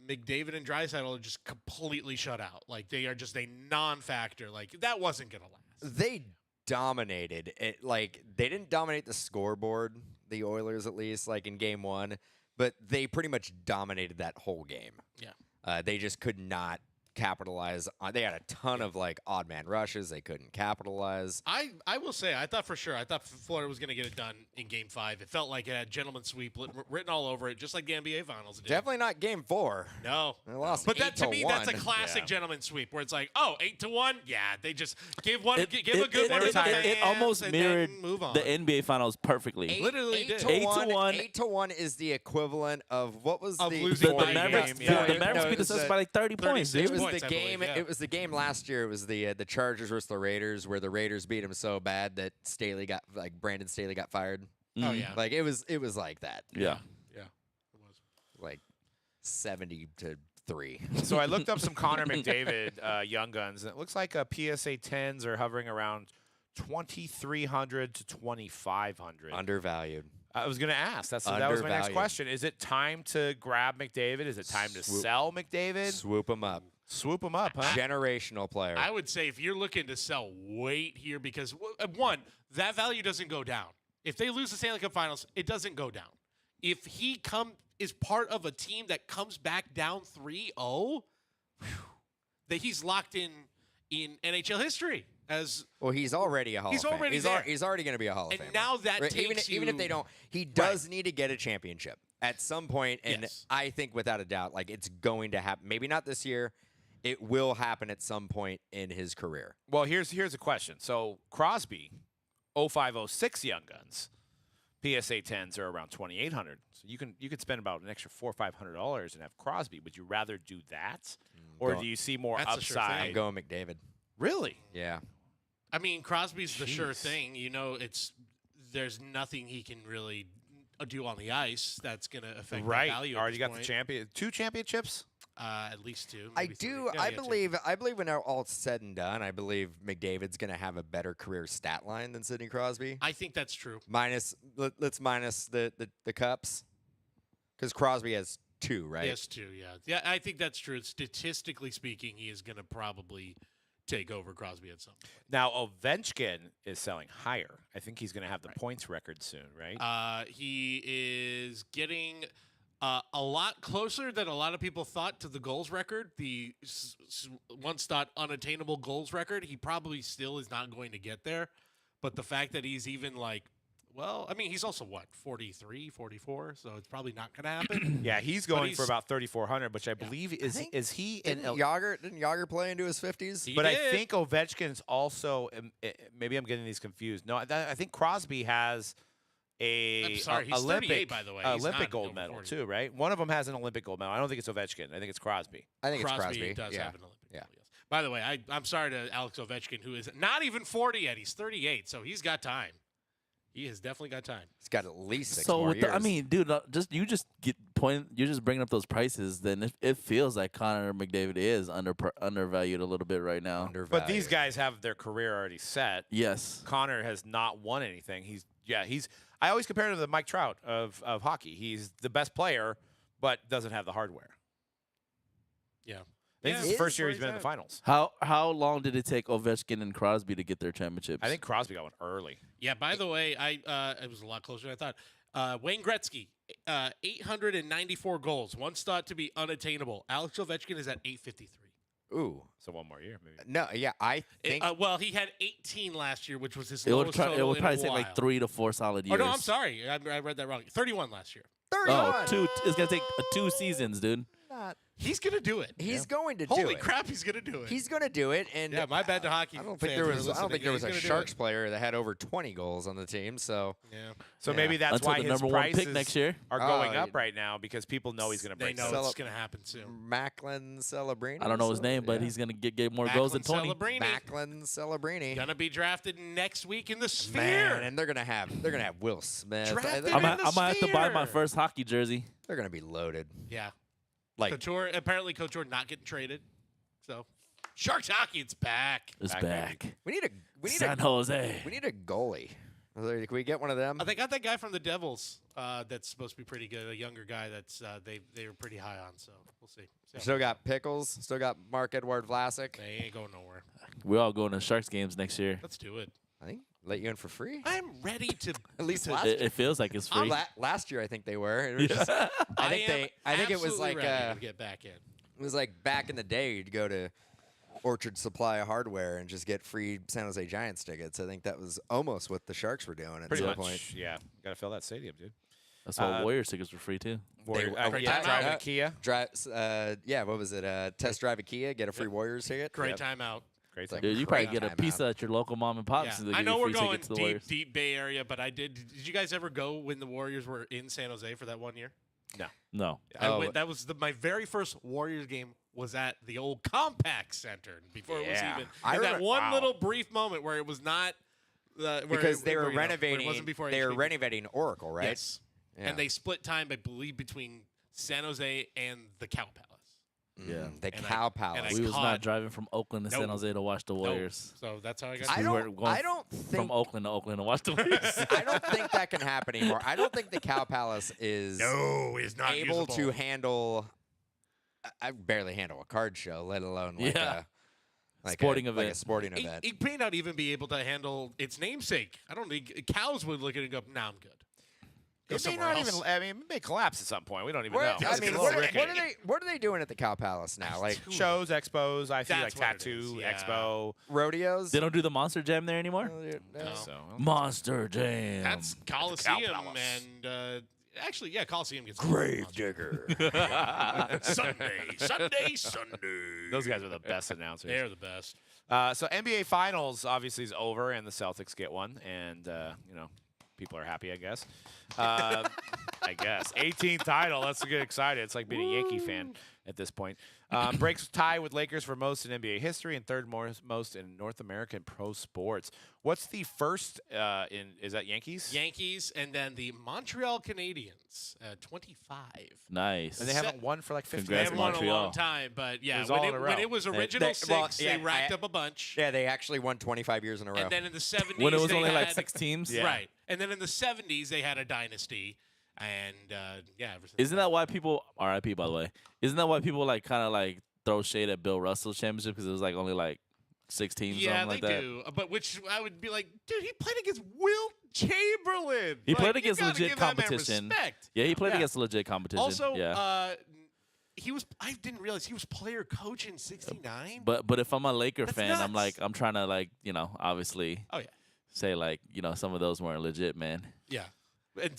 McDavid and Draisaitl are just completely shut out. Like they are just a non-factor. Like that wasn't gonna last. They dominated it. Like they didn't dominate the scoreboard, the Oilers at least, like in game 1, but they pretty much dominated that whole game. Yeah. They just could not capitalize on. They had a ton of like odd man rushes. They couldn't capitalize. I will say, I thought Florida was going to get it done in Game 5. It felt like it had gentleman's sweep written all over it, just like the NBA Finals did. Definitely not game 4. No. They lost But that to 8-1. me, that's a classic gentleman's sweep where it's like, oh, 8-1? Yeah, they just give one, give a good one to the fans It almost and mirrored then move on. the NBA Finals perfectly. Literally did. 8-1. 8-1 is the equivalent of what was Of the losing The, Four the games, Mavericks, yeah. the Mavericks No, beat it the was Celtics by like 30 points. 36 dude. It was points, the I game. believe, yeah. It was the game last year. It was the Chargers versus the Raiders, where the Raiders beat them so bad that Brandon Staley got fired. Oh, yeah. Like it was like that. Yeah. Yeah. It was. Like 70-3. So I looked up some Connor McDavid Young Guns, and it looks like PSA 10s are hovering around 2,300 to 2,500. Undervalued. I was going to ask. That was my next Undervalued. question. Is it time to grab McDavid? Is it time to sell McDavid? Swoop them up. Swoop him up, huh? Generational player. I would say if you're looking to sell, wait here because, one, that value doesn't go down. If they lose the Stanley Cup Finals, it doesn't go down. If he is part of a team that comes back down 3-0, that he's locked in NHL history as well, he's already a Hall He's of Fame. already there. He's already going to be a Hall of and Famer. now that Right? takes even if they don't, he does need to get a championship at some point, and Yes. I think without a doubt, like it's going to happen. Maybe not this year. It will happen at some point in his career. Well, here's a question. So Crosby, 0506 Young Guns, PSA 10s are around 2,800. So you could spend about an extra $400 or $500 and have Crosby. Would you rather do that, or do you see more That's a sure thing. upside? I'm going McDavid. Really? Yeah. I mean, Crosby's the sure Jeez. thing. You know, there's nothing he can really do on the ice that's going to affect the Right. value. Already at got this the point. 2 championships. At least 2. I maybe do. 3. Yeah, I yeah, 2. believe when all's said and done, I believe McDavid's going to have a better career stat line than Sidney Crosby. I think that's true. Let's minus the cups, because Crosby has 2, right? Yes, 2. Yeah, yeah. I think that's true. Statistically speaking, he is going to probably take over Crosby at some point. Now Ovechkin is selling higher. I think he's going to have the points record soon, right? He is getting a lot closer than a lot of people thought to the goals record, the once thought unattainable goals record. He probably still is not going to get there, but the fact that he's even like, well, I mean, he's also 43, 44, so it's probably not going to happen. Yeah, he's going for he's- about 3,400, which I believe is he in. Didn't Yager play into his 50s? He But I did. think Ovechkin's also. Maybe I'm getting these confused. No, I think Crosby has I'm sorry, he's Olympic 38, by the way. He's Olympic not gold over medal 40. too, right? One of them has an Olympic gold medal. I don't think it's Ovechkin. I think it's Crosby. I think Crosby it's Crosby. does yeah. have an Olympic Yeah. medal, yes. By the way, I'm sorry to Alex Ovechkin, who is not even 40 yet. He's 38, so he's got time. He has definitely got time. He's got at least 6 So more with years. I mean, dude, you're just bringing up those prices. Then it feels like Connor McDavid is undervalued a little bit right now. But these guys have their career already set. Yes. Connor has not won anything. He's. I always compare him to the Mike Trout of hockey. He's the best player, but doesn't have the hardware. Yeah. I think this is the first year he's been in the finals. How long did it take Ovechkin and Crosby to get their championships? I think Crosby got one early. Yeah, by the way, it was a lot closer than I thought. Wayne Gretzky, 894 goals, once thought to be unattainable. Alex Ovechkin is at 853. Ooh. So one more year, maybe. No, yeah, I think Well, he had 18 last year, which was his it would, lowest total it would in probably a take while. like 3 to 4 solid Oh, years. no, I'm sorry. I read that wrong. 31 last year. 31. It's gonna take 2 seasons, dude. He's going to do it. He's going to do Holy it. crap, he's going to do it. He's going to do it, and Yeah, my bad to hockey I don't think fans there who are was. I don't listening. think there was He's a gonna do Sharks it. player that had over 20 goals on the team. So Yeah. So Yeah. maybe that's Until why the his number 1 pick prices next year. are going Oh, up right now because people know he's going to They break know that. it's going to happen soon. Macklin Celebrini. I don't know his name, but yeah. he's gonna get more goals than Macklin 20. Celebrini. Macklin Celebrini. Going to be drafted next week in the Sphere. Man, and they're gonna have Will Smith. Drafted They're, him. I in the might have to buy my Sphere. first hockey jersey. they're gonna be loaded. Yeah. Like Couture, apparently Couture not getting traded. So, Sharks hockey, it's back. It's Back, back. we need San a Jose. we need a goalie. Can we get one of them? They got that guy from the Devils that's supposed to be pretty good, a younger guy that's they were pretty high on. So we'll see. Still got Pickles. Still got Mark-Edouard Vlasic. They ain't going nowhere. We're all going to Sharks games next year. Let's do it. I think let you in for free. I'm ready to At least to- last It feels like it's free. last year, I think they were. It was just, I think it was absolutely like ready to get back in. it was like back in the day. You'd go to Orchard Supply Hardware and just get free San Jose Giants tickets. I think that was almost what the Sharks were doing at Pretty some much. point. Yeah. Got to fill that stadium, dude. That's why Warriors tickets were free too. Warrior, Great yeah, timeout. driving a Kia. What was it? Test drive a Kia, get a free Warriors ticket. Great timeout. Great like- time. Dude, you probably Great get a timeout. pizza at your local mom and pop. Yeah. so they I give know you we're free going tickets to the Warriors. deep Bay Area, but Did you guys ever go when the Warriors were in San Jose for that 1 year? No. That was my very first Warriors game was at the old Compact Center before it was Yeah. even. I And that remember- one wow. little brief moment where it was not Because they were where it renovating. wasn't before They were HP. renovating Oracle, right? Yes. Yeah. And they split time, I believe, between San Jose and the Cow Palace. Yeah. The And I- Cow and Palace. I We was caught- not driving from Oakland to San Nope. Jose to watch the Warriors. So that's how I got. I we don't. weren't going I don't From think. Oakland to Oakland to watch the Warriors. I don't think that can happen anymore. I don't think the Cow Palace is No, it's not able usable. to handle. I barely handle a card show, let alone like Yeah. like Sporting a event. sporting event. It may not even be able to handle its namesake. I don't think cows would look at it and go, "Nah, I'm good." Go It may somewhere not else. even. I mean, it may collapse at some point. We don't even Where- know. I It's mean, a what little are rickety. they doing at the Cow Palace now? Like Shows, expos. I feel like That's what it is, tattoo yeah. expo. rodeos? They don't do the Monster Jam there anymore? No. So Monster Jam. That's Coliseum, Palace. and actually, yeah, Coliseum gets Gravedigger. Sunday. those guys are the best announcers. They're the best. So NBA Finals obviously is over, and the Celtics get one, and people are happy, I guess. I guess 18th title. Let's get excited. It's like being a Yankee fan at this point. Breaks tie with Lakers for most in NBA history and third most in North American pro sports. What's the first? Is that Yankees? Yankees, and then the Montreal Canadiens, 25. Nice. And they haven't won for like 15 They Congrats, haven't years. won in a long Montreal. time, but yeah, It was all in a row. when it was original they- six, well, they yeah, racked up a bunch. Yeah, they actually won 25 years in a row. And then in the 70s, when it was they only like had- 6 teams? Yeah. Right. And then in the 70s, they had a dynasty. And, ever since Isn't that why people, RIP by the way, isn't that why people like kind of like throw shade at Bill Russell's championship because it was like only like 6 teams or Yeah, something they like that? do. But which I would be like, dude, he played against Wilt Chamberlain. He Like, played you against gotta legit give that man competition. respect. Yeah, he played Yeah. against legit competition. Also, yeah. he was. I didn't realize he was player coach in '69. But if I'm a Laker That's fan, I'm nuts. like I'm trying to like obviously Oh yeah, say like some of those weren't legit, man. yeah. And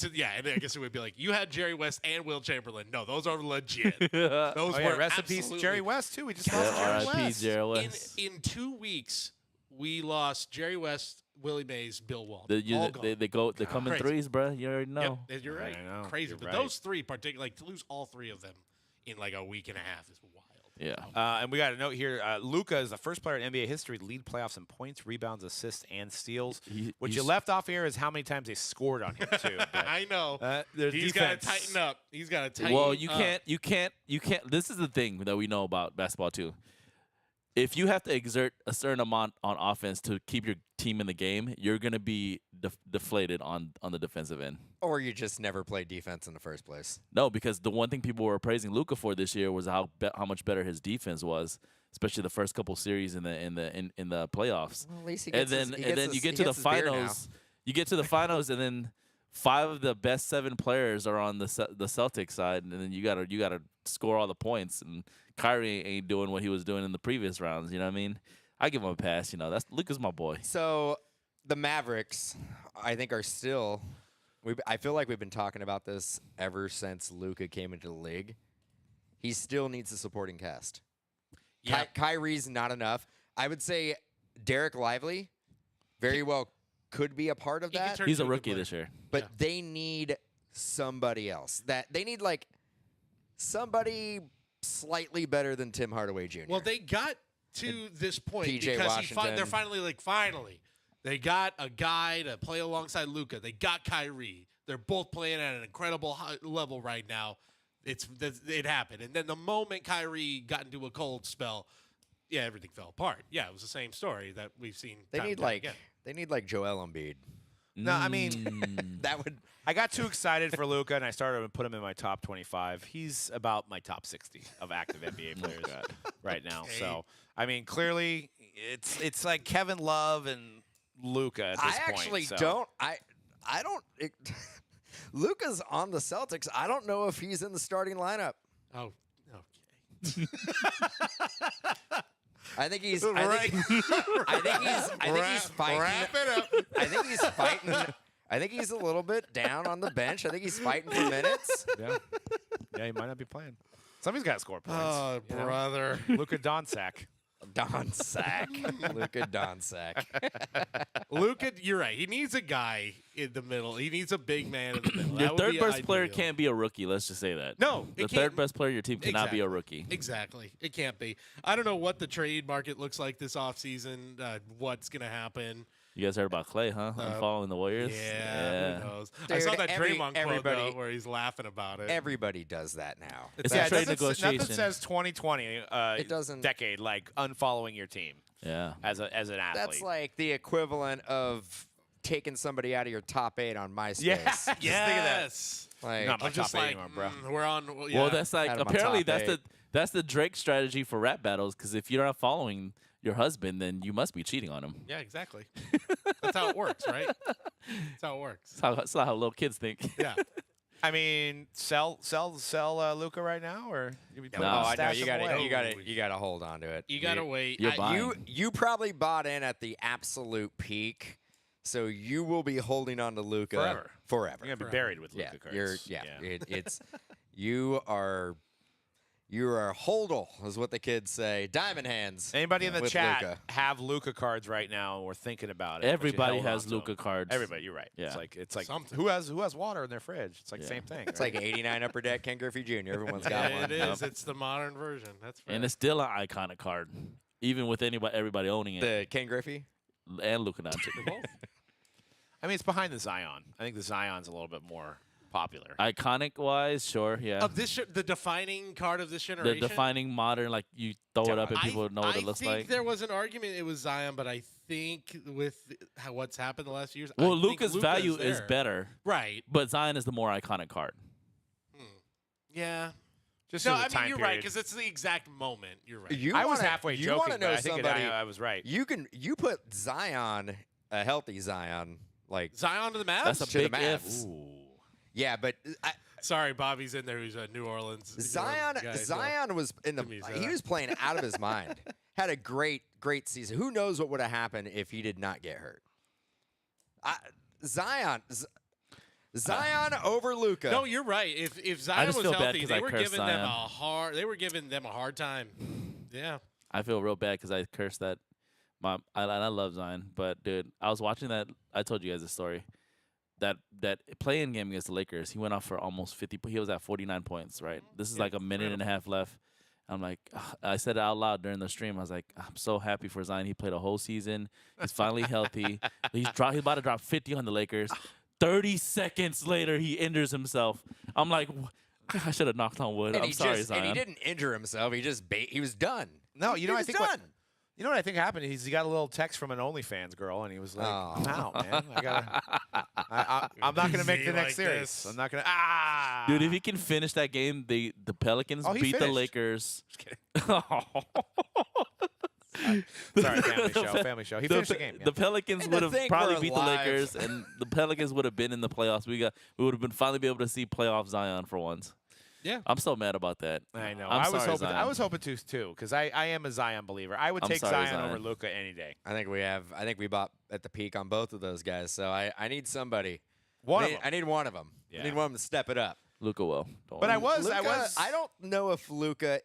I guess it would be like you had Jerry West and Will Chamberlain. No, those are legit. Those Oh yeah, were rest in peace, absolutely- Jerry West too. We just Yeah, lost Jerry R.I.P. West. Jerry West. In 2 weeks, we lost Jerry West, Willie Mays, Bill Walton. They, All gone. they come in Crazy. threes, bro. You already know. Yep, you're right. I know. Crazy. You're But right. those three, particularly, like to lose all 3 of them in like a week and a half is wild. Yeah. And we got a note here. Luka is the first player in NBA history to lead playoffs in points, rebounds, assists, and steals. What you he's- left off here is how many times they scored on him too. But, I know. their He's got to defense- tighten up. He's got to tighten Well, up. you can't. This is the thing that we know about basketball too. If you have to exert a certain amount on offense to keep your team in the game, you're gonna be deflated on the defensive end. Or you just never played defense in the first place. No, because the one thing people were praising Luka for this year was how much better his defense was, especially the first couple series in the playoffs. Well, at least he And gets then his, he and gets then his, you get he to the gets his beer now. finals. You get to the finals, and then 5 of the best 7 players are on the Celtics side, and then you gotta score all the points. And Kyrie ain't doing what he was doing in the previous rounds. You know what I mean? I give him a pass. That's Luka's my boy. So the Mavericks, I think, are still. I feel like we've been talking about this ever since Luka came into the league. He still needs a supporting cast. Yeah. Kyrie's not enough. I would say Derek Lively very well could be a part of He could that, turn He's a into good rookie player. this year. but Yeah. they need somebody else. That they need like somebody slightly better than Tim Hardaway Jr. Well, they got to this point P.J. because Washington. they're finally they got a guy to play alongside Luka. They got Kyrie. They're both playing at an incredible high level right now. It happened, and then the moment Kyrie got into a cold spell, yeah, everything fell apart. Yeah, it was the same story that we've seen. They time need and time like again. they need like Joel Embiid. No, I mean, That would. I got too excited for Luka, and I started to put him in my top 25. He's about my top 60 of active NBA players right now. So, I mean, clearly, it's like Kevin Love and Luka at this I point. actually so. don't. I don't. Luka's on the Celtics. I don't know if he's in the starting lineup. Oh, okay. I think he's. Right. I think he's fighting. Wrap it up. I think he's fighting. I think he's a little bit down on the bench. I think he's fighting for minutes. Yeah. Yeah, he might not be playing. Somebody's got to score points. Oh, brother. Luka Doncic. Luka Doncic. Luka, you're right. He needs a guy in the middle. He needs a big man in the middle. Your That would third be best player ideal. can't be a rookie. Let's just say that. No, the it third can't. best player in your team cannot be a Exactly. rookie. Exactly. It can't be. I don't know what the trade market looks like this offseason, what's going to happen. You guys heard about Clay, huh? Following the Warriors. Yeah, who knows? I Dude, saw that Draymond quote, everybody- though, where he's laughing about it. Everybody does that now. It's Yeah, a trade nothing negotiation. says 2020 It doesn't- decade like unfollowing your team Yeah. as an athlete. That's like the equivalent of taking somebody out of your top 8 on MySpace. Yeah. Just think of that. Yes. Like, Not my I'm just top eight like, anymore, bro. we're on. Yeah. Well, that's like Out of my apparently top that's the Drake strategy for rap battles. Because if you're not following your husband, then you must be cheating on him. Yeah, exactly. That's how it works, right? That's how it works. That's not how little kids think. Yeah. I mean, sell Luka right now, or oh, Nah. I know stash you him got away? to you got to hold on to it. You got to wait. You're I- buying. You probably bought in at the absolute peak, so you will be holding on to Luka forever. You're gonna be buried with Yeah, Luka. you're it's you are hold'll is what the kids say. Diamond hands. Anybody in the with chat Luka. have Luka cards right now or thinking about it? but you Everybody held has on to Luka them? cards. Everybody, you're right. Yeah. It's like Something. who has water in their fridge? It's like the Yeah. same thing. It's like 89 Upper Deck Ken Griffey Jr. Everyone's got Yeah, one. it is. It's the modern version. That's fair. And it's still an iconic card, even with everybody owning it, The Ken Griffey. and Luka Doncic. I mean, it's behind the Zion. I think the Zion's a little bit more popular. Iconic wise, sure, yeah. Of this, the defining card of this The generation. defining modern, like you throw it up and people know what it looks I think like. there was an argument it was Zion, but I think with what's happened the last few years, Well, I think Luka's value is there. better, Right. but Zion is the more iconic card. Yeah. Just No, in the I mean time you're right period. because it's the exact moment. You're right. You I was wanna- halfway you joking, wanna but know I think somebody, I was right. You put Zion, a healthy Zion, like Zion to the Mavs. That's a to the big Mavs. if. yeah, but Sorry, Bobby's in there. Who's a New Orleans. Zion guy, so- Zion was in the Give me he that. was playing out of his mind. Had a great season. Who knows what would have happened if he did not get hurt? Zion over Luka. No, you're right. If Zion just was feel bad healthy, 'cause they I were cursed giving them Zion. They were giving them a hard time. Yeah. I feel real bad because I cursed that. I love Zion, but dude, I was watching that. I told you guys the story. That play-in game against the Lakers, he went off for almost 50. He was at 49 points, right? This is like a minute and a half left. I'm like, I said it out loud during the stream. I was like, I'm so happy for Zion. He played a whole season. He's finally healthy. He's about to drop 50 on the Lakers. 30 seconds later, he injures himself. I'm like, I should have knocked on wood. and I'm sorry, Zion. and he didn't injure himself. He just he was done. No, you know, he I was think done. you know what I think happened? He got a little text from an OnlyFans girl, and he was like, Oh. "I'm out, man. I'm not gonna make Be the next like series. this. I'm not gonna." Dude, if he can finish that game, the Pelicans Oh, he beat the finished. Lakers. Just kidding. Sorry, family show. He finished the game. Yeah. The Pelicans And to would have think probably we're beat the alive. Lakers, and the Pelicans would have been in the playoffs. We would have been finally be able to see playoff Zion for once. Yeah. I'm so mad about that. I know. I'm I was sorry, hoping. Zion. I was hoping to too, because I am a Zion believer. I would I'm take sorry, Zion over Zion. Luka any day. I think we bought at the peak on both of those guys. So I need somebody. One I of need, them. I need one of them. I Yeah. need one of them to step it up. Luka will. Don't But I worry. was. I don't know if Luka.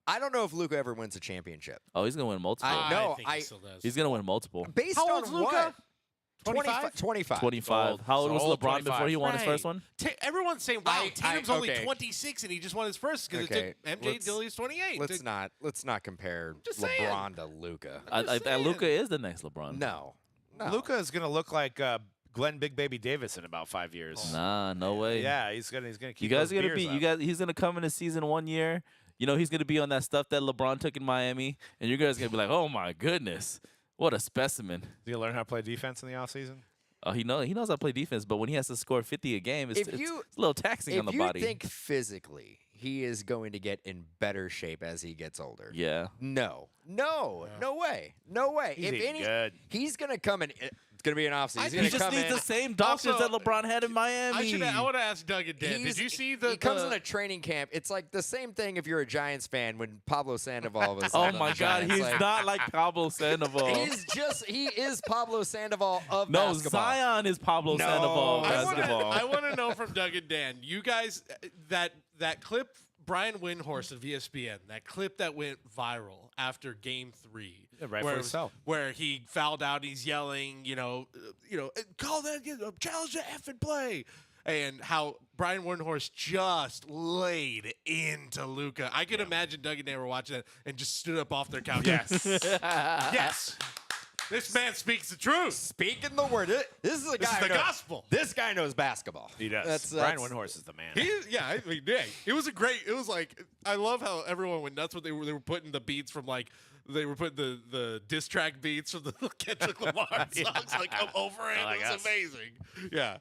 I don't know if Luka ever wins a championship. Oh, he's gonna win multiple. No, think I- he still does. He's gonna win multiple. Based How on old's Luka? what? 25? 25. 25. Old. How old So was old, LeBron before he won his Right. first one? Everyone's saying, "Wow, Tatum's only okay. 26 and he just won his first because Okay, it took MJ let's- till he's 28." Let's not compare Just saying. LeBron to Luka. just saying. Luka is the next LeBron. No. Luka is gonna look like Glenn Big Baby Davis in about 5 years. Nah, no way. Yeah, he's gonna keep. You guys those are gonna beers be. up. He's gonna come into season 1 year. You know he's gonna be on that stuff that LeBron took in Miami, and you guys gonna be like, "Oh my goodness, what a specimen!" You gonna learn how to play defense in the offseason? Oh, he knows how to play defense, but when he has to score 50 a game, it's a little taxing on the body. If you think physically he is going to get in better shape as he gets older, Yeah. no way. He's good. He's going to come in. It's going to be an offseason. He just needs the same doctors Also, that LeBron had in Miami. I want to ask Doug and Dan. Did you see He comes in a training camp. It's like the same thing if you're a Giants fan when Pablo Sandoval was. Oh on my the God, Giants. he's not like Pablo Sandoval. He is Pablo Sandoval of No, basketball. Zion is Pablo No. Sandoval of basketball. I want to know from Doug and Dan. You guys, that clip, Brian Windhorst of ESPN, that clip that went viral after Game 3, rightfully so. where he fouled out, he's yelling, call that, challenge the effing play, and how Brian Windhorst just laid into Luka. I could imagine Doug and Dan were watching that and just stood up off their couch. Yes. Yes. This man speaks the truth. Speaking the word. This is a guy. This is the who knows- gospel. This guy knows basketball. He does. That's Brian Windhorst is the man. It was a great. It was like, I love how everyone went nuts when they were putting the beats from like, they were putting the diss track beats from the Kendrick Lamar songs like over it. Like It was us. amazing. Yeah.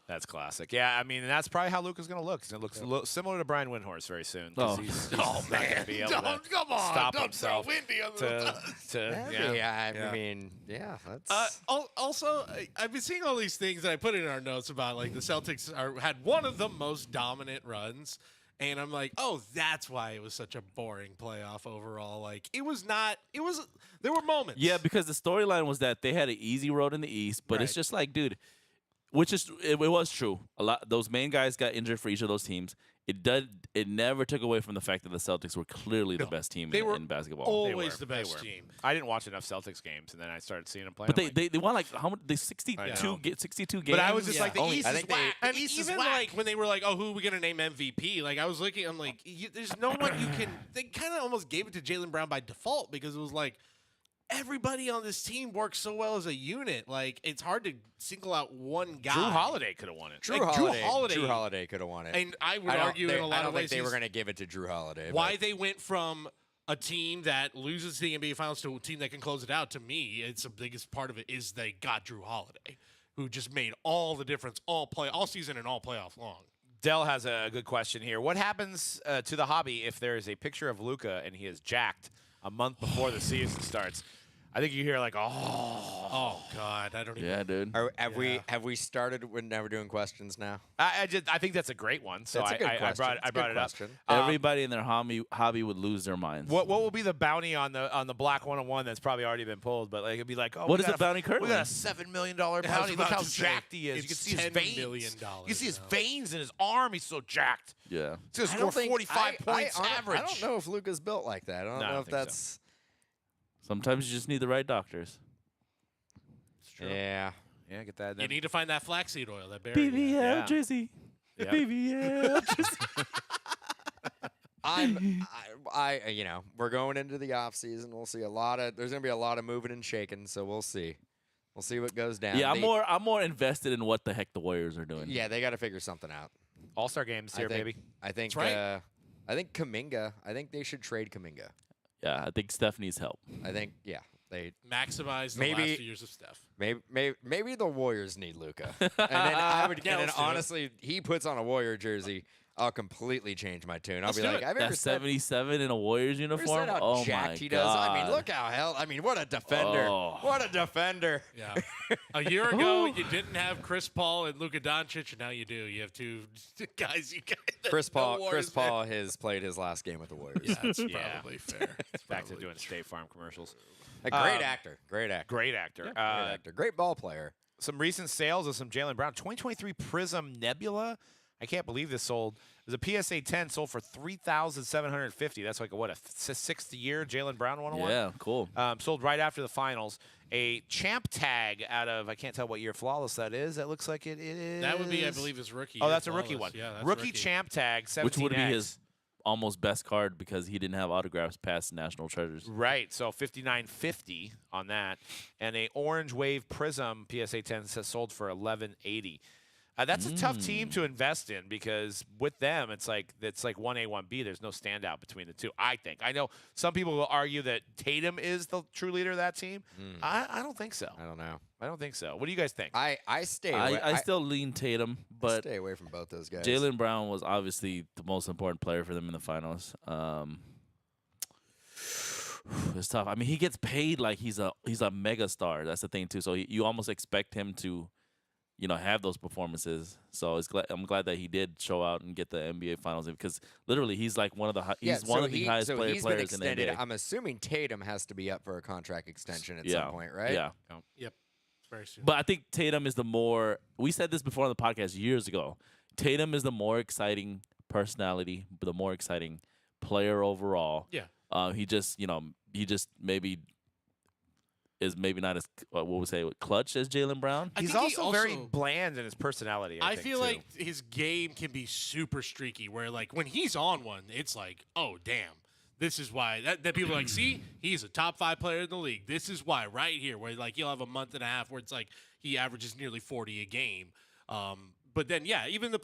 That's classic. Yeah, I mean, that's probably how Luka's going to look. He's going to look similar to Brian Windhorst very soon. Oh. He's not going to be able to Come on. stop Don't himself throw Windy under the bus. I mean, that's. Also, I've been seeing all these things that I put in our notes about like the Celtics had one of the most dominant runs, and I'm like, oh, that's why it was such a boring playoff overall. Like it was not. It was. There were moments. Yeah, because the storyline was that they had an easy road in the East, but it's Right. just like, dude, which is it was true. A lot those main guys got injured for each of those teams. It never took away from the fact that the Celtics were clearly the best team they were in basketball. always They the best were. team. I didn't watch enough Celtics games, and then I started seeing them play. But I'm like, they won like how many? They 62 know. 62 games. But I was just like, the Only- East I is think they- whack. And The East is even whack. like when they were like, "Oh, who are we gonna name MVP?" Like I was looking, I'm like, "There's no one you can." They kind of almost gave it to Jaylen Brown by default because it was like everybody on this team works so well as a unit. Like it's hard to single out one guy. Drew Holiday could have won it. Drew like, Drew Holiday. Holiday- Drew Holiday could have won it. And I would I don't- argue they- in a lot I don't of think ways they were he's- going to give it to Drew Holiday. why but- they went from a team that loses the NBA Finals to a team that can close it out. To me, it's the biggest part of it is they got Drew Holiday, who just made all the difference all season and all playoff long. Dell has a good question here. What happens to the hobby if there is a picture of Luka and he is jacked a month before the season starts? I think you hear like, Oh God, I don't even. yeah, dude. Have we started when now we're doing questions now? I think that's a great one. So That's a good I question. brought It's a it good up. question. Everybody in their hobby would lose their minds. What will be the bounty on the Black 101 that's probably already been pulled? But like it'd be like, oh, What we is got the bounty currently? We got a $7 million bounty. I was Look about how to say, jacked he is. You can it's see his $10 veins. million You can see his now. veins in his arm. He's so jacked. Yeah. He's gonna score 45 points I average. don't know if Luka's built like that. I don't No, I know don't if think so. that's. Sometimes you just need the right doctors. Yeah. Yeah, get that. You need to find that flaxseed oil that Barry. BBL Yeah. Drizzy. Yep. BBL Drizzy. We're going into the off season. We'll see there's going to be a lot of moving and shaking, so we'll see. We'll see what goes down. Yeah, I'm more invested in what the heck the Warriors are doing. Yeah, they got to figure something out. All-Star games here, baby. I think. That's right. I think Kuminga. I think they should trade Kuminga. Yeah, I think Steph needs help. I think. Yeah, they Maximize the Maybe- last few years of Steph. maybe the Warriors need Luka. And then I would. Yeah, and then let's do it. honestly, he puts on a Warrior jersey. I'll completely change my tune. I'll Let's be do like, it. have you ever That's said 77 in a Warriors Ever uniform. said how Oh jacked my he god! does? I mean, look how hell. I mean, what a defender! Oh. What a defender! Yeah. A year ago, you didn't have Chris Paul and Luka Doncic, and now you do. You have two guys. You guys. Chris Paul. no Chris Warriors Paul has played his last game with the Warriors. fan. That's Yeah. probably fair. It's Back to probably doing State Farm commercials. A great actor. Great actor. Great actor. Great actor. Great ball player. Some recent sales of some Jaylen Brown. 2023 Prism Nebula. I can't believe this sold. It was a PSA 10 sold for $3,750. That's like a sixth year Jaylen Brown 101. Yeah, cool. Sold right after the finals. A champ tag out of, I can't tell what year Flawless that is. That looks like it is. That would be, I believe, his rookie. Oh, year that's a rookie one. flawless. Yeah, that's rookie champ tag, 17X. Which would be his almost best card because he didn't have autographs past National Treasures. Right, so 59.50 on that, and a Orange Wave Prism PSA 10 sold for 11.80. That's a tough team to invest in because with them, it's like 1A, 1B. There's no standout between the two, I think. I know some people will argue that Tatum is the true leader of that team. I don't think so. I don't know. I don't think so. What do you guys think? I stay away. I still lean Tatum, but stay away from both those guys. Jaylen Brown was obviously the most important player for them in the finals. It's tough. I mean, he gets paid like he's a mega star. That's the thing too. So you almost expect him to, have those performances. So I'm glad that he did show out and get the NBA Finals because literally he's like one of the highest he's players been in the extended. NBA. I'm assuming Tatum has to be up for a contract extension at some point, right? Yeah. Yep. Very soon. But I think Tatum is the more. We said this before on the podcast years ago. Tatum is the more exciting personality, the more exciting player overall. Yeah. He just maybe is maybe not as what we say clutch as Jaylen Brown. He's think also very bland in his personality. I think, feel too. like his game can be super streaky. Where like when he's on one, it's like, oh damn, this is why that people are like, see, he's a top 5 player in the league. This is why right here, where like you'll have a month and a half where it's like he averages nearly 40 a game. But then, even the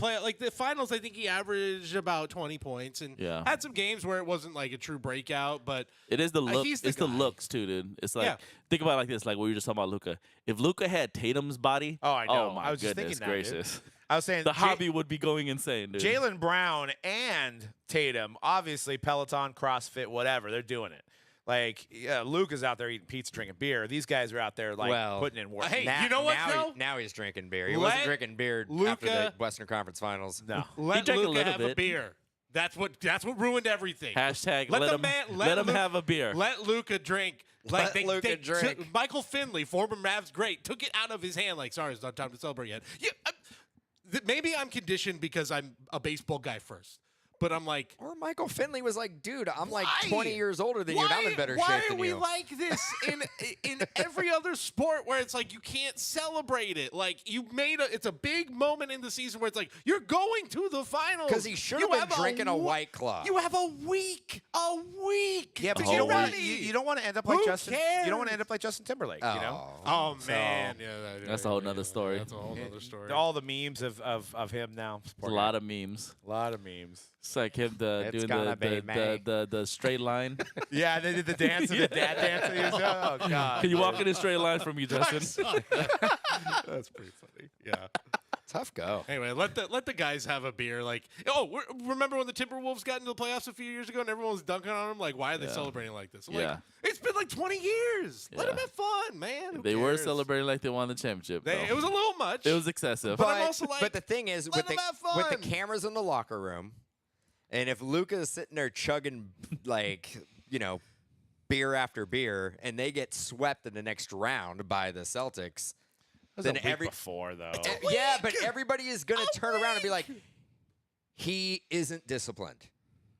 finals, I think he averaged about 20 points and had some games where it wasn't like a true breakout. But it is the look. It's the looks too, dude. It's like think about it like this, like we were just talking about Luka. If Luka had Tatum's body, I know. Oh my I was just goodness thinking that, gracious! dude. I was saying the hobby would be going insane, dude. Jaylen Brown and Tatum, obviously Peloton, CrossFit, whatever, they're doing it. Like, Luka's out there eating pizza, drinking beer. These guys are out there, putting in work. Hey, you know what, though? Now he's drinking beer. He wasn't drinking beer after the Western Conference Finals. No. Let Luka have a beer. That's what ruined everything. Hashtag let him have a beer. Let Luka drink. Like Let Luka drink. Michael Finley, former Mavs great, took it out of his hand. Like, sorry, it's not time to celebrate yet. Maybe I'm conditioned because I'm a baseball guy first. But I'm like, or Michael Finley was like, dude, I'm like why? 20 years older than you, and I'm in better shape than you. Why are we like this in every other sport where it's like you can't celebrate it? Like it's a big moment in the season where it's like you're going to the finals because he should have been drinking a White Claw. You have a week. Yeah, but you don't want to end up like Justin. You don't want to end up like Justin Timberlake. You know? Oh man, that's a whole nother story. That's a whole other story. All the memes of him now. A lot of memes. A lot of memes. It's like him doing the straight line. Yeah, they did the dance and the dad dance. He was, oh God! Can you walk in a straight line from you, Justin? That's pretty funny. Yeah. Tough go. Anyway, let the guys have a beer. Like, remember when the Timberwolves got into the playoffs a few years ago and everyone was dunking on them? Like, why are they celebrating like this? I'm like, it's been like 20 years. Let them have fun, man. Who they cares? were celebrating like they won the championship. It was a little much. It was excessive. But I'm also like, but the thing is, with the cameras in the locker room, and if Luka is sitting there chugging beer after beer, and they get swept in the next round by the Celtics. Then before though. Yeah, but everybody is going to turn around and be like, he isn't disciplined.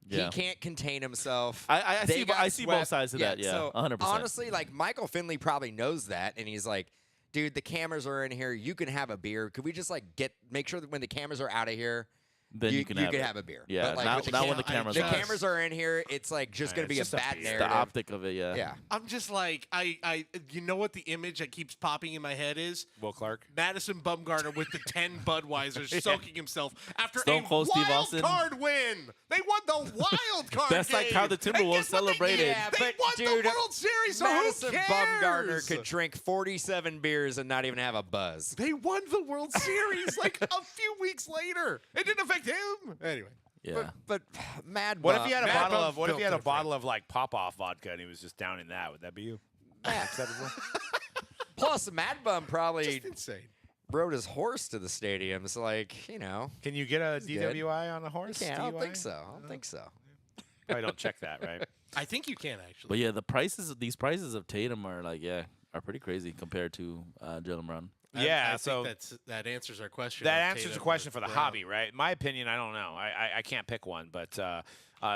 Yeah. He can't contain himself. I see both sides of that. Yeah, so 100%. Honestly, like Michael Finley probably knows that, and he's like, dude, the cameras are in here. You can have a beer. Could we just make sure that when the cameras are out of here, then you can have a beer. Yeah, but not when the cameras are. The cameras are in here. It's like just going to be a bad narrative. The optic of it, yeah. Yeah. I'm just like, you know what the image that keeps popping in my head is? Will Clark. Madison Bumgarner with the 10 Budweisers soaking himself after Stone Cold Steve Austin. card win. They won the wild card That's game. like how the Timberwolves celebrated. They won the World Series, so Madison who cares? Bumgarner could drink 47 beers and not even have a buzz. They won the World Series like a few weeks later. It didn't affect him. Anyway. Yeah. But Mad What Bum, if he had a Mad bottle Bum of what if he had a built bottle of like Pop-Off vodka and he was just downing that? Would that be you? Acceptable? Plus, Mad Bum probably Just insane. rode his horse to the stadium. So, Can you get a DWI on a horse? I don't DUI? think so. I don't think so. Probably don't check that, right? I think you can actually. But yeah, these prices of Tatum are pretty crazy compared to Jaylen Brown. Yeah, I so think that answers our question. that on answers the Tatum question for with the Brown. hobby, right? In my opinion, I don't know. I can't pick one, but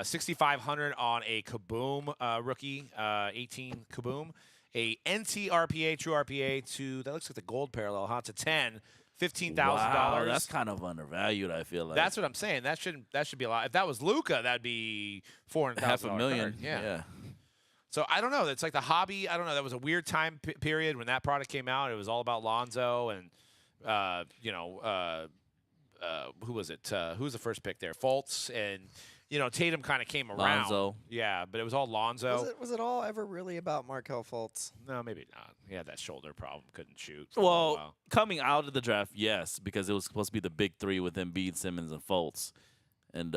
6,500 on a Kaboom rookie, 18 Kaboom, a NT RPA, true RPA that looks like the gold parallel, huh? To 10, $15,000. Wow, that's kind of undervalued. I feel like That's what I'm saying. That should be a lot. If that was Luka, that'd be $400,000. $500,000. Yeah. So I don't know. It's like the hobby. I don't know. That was a weird time period when that product came out. It was all about Lonzo and, who was it? Who was the first pick there? Fultz, and Tatum kind of came around. Lonzo. Yeah, but it was all Lonzo. Was it all ever really about Markelle Fultz? No, maybe not. He had that shoulder problem, couldn't shoot. For a Well, while. coming out of the draft, yes, because it was supposed to be the big three with Embiid, Simmons, and Fultz. And,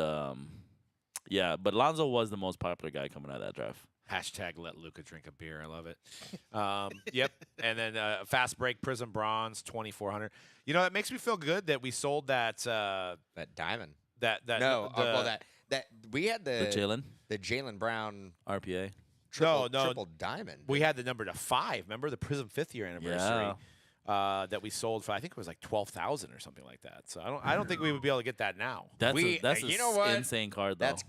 yeah, but Lonzo was the most popular guy coming out of that draft. Hashtag let Luka drink a beer. I love it. Yep. And then fast break Prism Bronze 2,400. It makes me feel good that we sold that. That diamond. That No, that we had The Jaylen Brown RPA. triple diamond. we had the number to 5. Remember the Prism 5th year anniversary that we sold for? I think it was like 12,000 or something like that. So I don't think we would be able to get that now. That's you know what? insane card, though. That's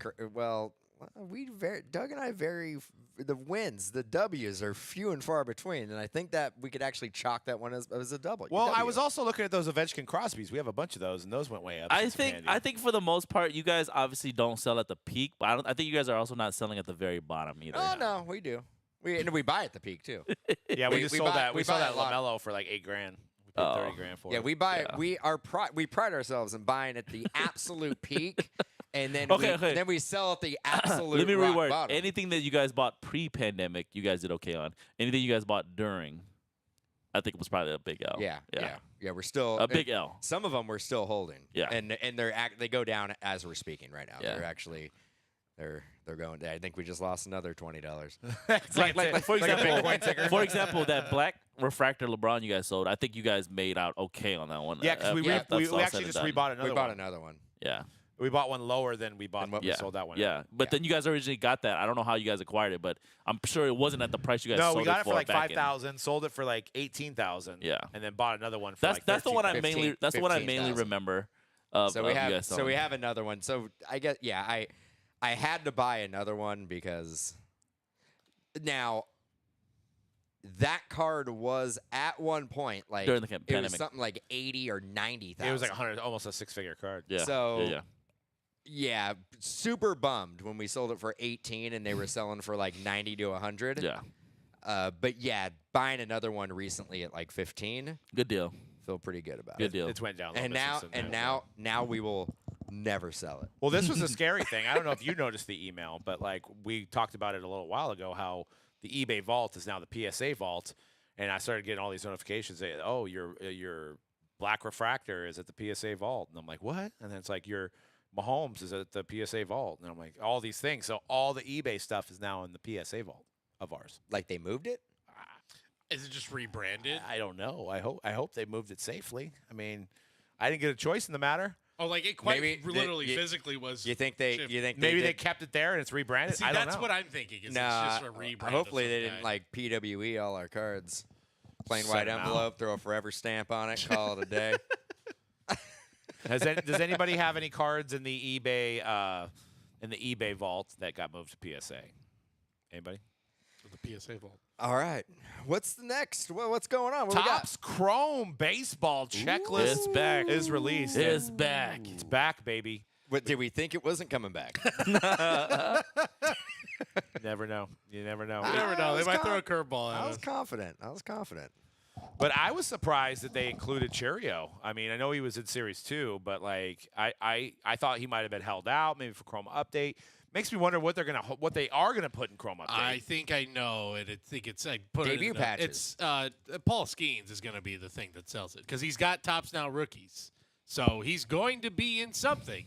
Doug and I vary. The wins, the W's are few and far between, and I think that we could actually chalk that one as a W. Well, I was also looking at those Ovechkin Crosbys. We have a bunch of those, and those went way up. I think for the most part, you guys obviously don't sell at the peak, but I think you guys are also not selling at the very bottom either. Oh no, we do. We buy at the peak too. Yeah, we sold that. We sold buy that a lot. LaMelo for like $8 grand. We paid 30 grand for it. Yeah, we buy. Yeah. We pride ourselves in buying at the absolute peak. And then then we sell at the absolute Let me rock reword. bottom. Anything that you guys bought pre-pandemic, you guys did okay on. Anything you guys bought during, I think it was probably a big L. Yeah. We're still A big L. Some of them we're still holding. Yeah. And they go down as we're speaking right now. Yeah. They're actually they're going. I think we just lost another $20. Like for like a example, Bitcoin ticker. for example, that black refractor LeBron you guys sold, I think you guys made out okay on that one. Yeah, because we that's all actually said just and done. rebought another We bought one. another one. Yeah. We bought one lower than we bought. Than what We Yeah. sold that one. Yeah, but then you guys originally got that. I don't know how you guys acquired it, but I'm sure it wasn't at the price you guys No, sold we got it for like back in. 5,000. Sold it for like 18,000. Yeah. And then bought another one for That's like that's the one I 15, mainly that's the one I mainly 15,000. remember. Of, So we of you have guys so selling. we have another one. So I guess I had to buy another one because now that card was at one point like During the it was pandemic. something like 80 or 90,000. It was like 100, almost a 6-figure card. Yeah. So yeah, super bummed when we sold it for 18 and they were selling for like 90 to 100. Yeah. But yeah, buying another one recently at like 15, Good deal. feel pretty good about Good it. deal. It's went down. A little And bit now since then, now we will never sell it. Well, this was a scary thing. I don't know if you noticed the email, but like we talked about it a little while ago, how the eBay vault is now the PSA vault, and I started getting all these notifications saying, "Oh, your black refractor is at the PSA vault," and I'm like, "What?" And then it's like your Mahomes is at the PSA vault, and I'm like, all these things. So all the eBay stuff is now in the PSA vault of ours. Like they moved it? Is it just rebranded? I don't know. I hope they moved it safely. I mean, I didn't get a choice in the matter. Oh, like it quite Maybe literally you- physically was. You think they Maybe they did- kept it there and it's rebranded. See, I don't that's know. what I'm thinking. Is Nah, it's just a rebrand. hopefully of they some didn't guy. like PWE all our cards. Plain Send white 'em out. envelope, throw a forever stamp on it, call it a day. Does anybody have any cards in the eBay vault that got moved to PSA? Anybody? the PSA vault. All right. What's the next? What's going on? What we got? Topps Chrome baseball checklist It's back. is released. It's back. It's back, baby. What, did we think it wasn't coming back? Never know. You never know. You never know. They was might throw a curveball I at was us. confident. I was confident. But I was surprised that they included Cheerio. I mean, I know he was in Series 2, but like I thought he might have been held out, maybe for Chrome Update. Makes me wonder what they are gonna put in Chrome Update. I think I know it. I think it's like put Debut it in patches. It's Paul Skeens is going to be the thing that sells it because he's got Topps Now rookies, so he's going to be in something.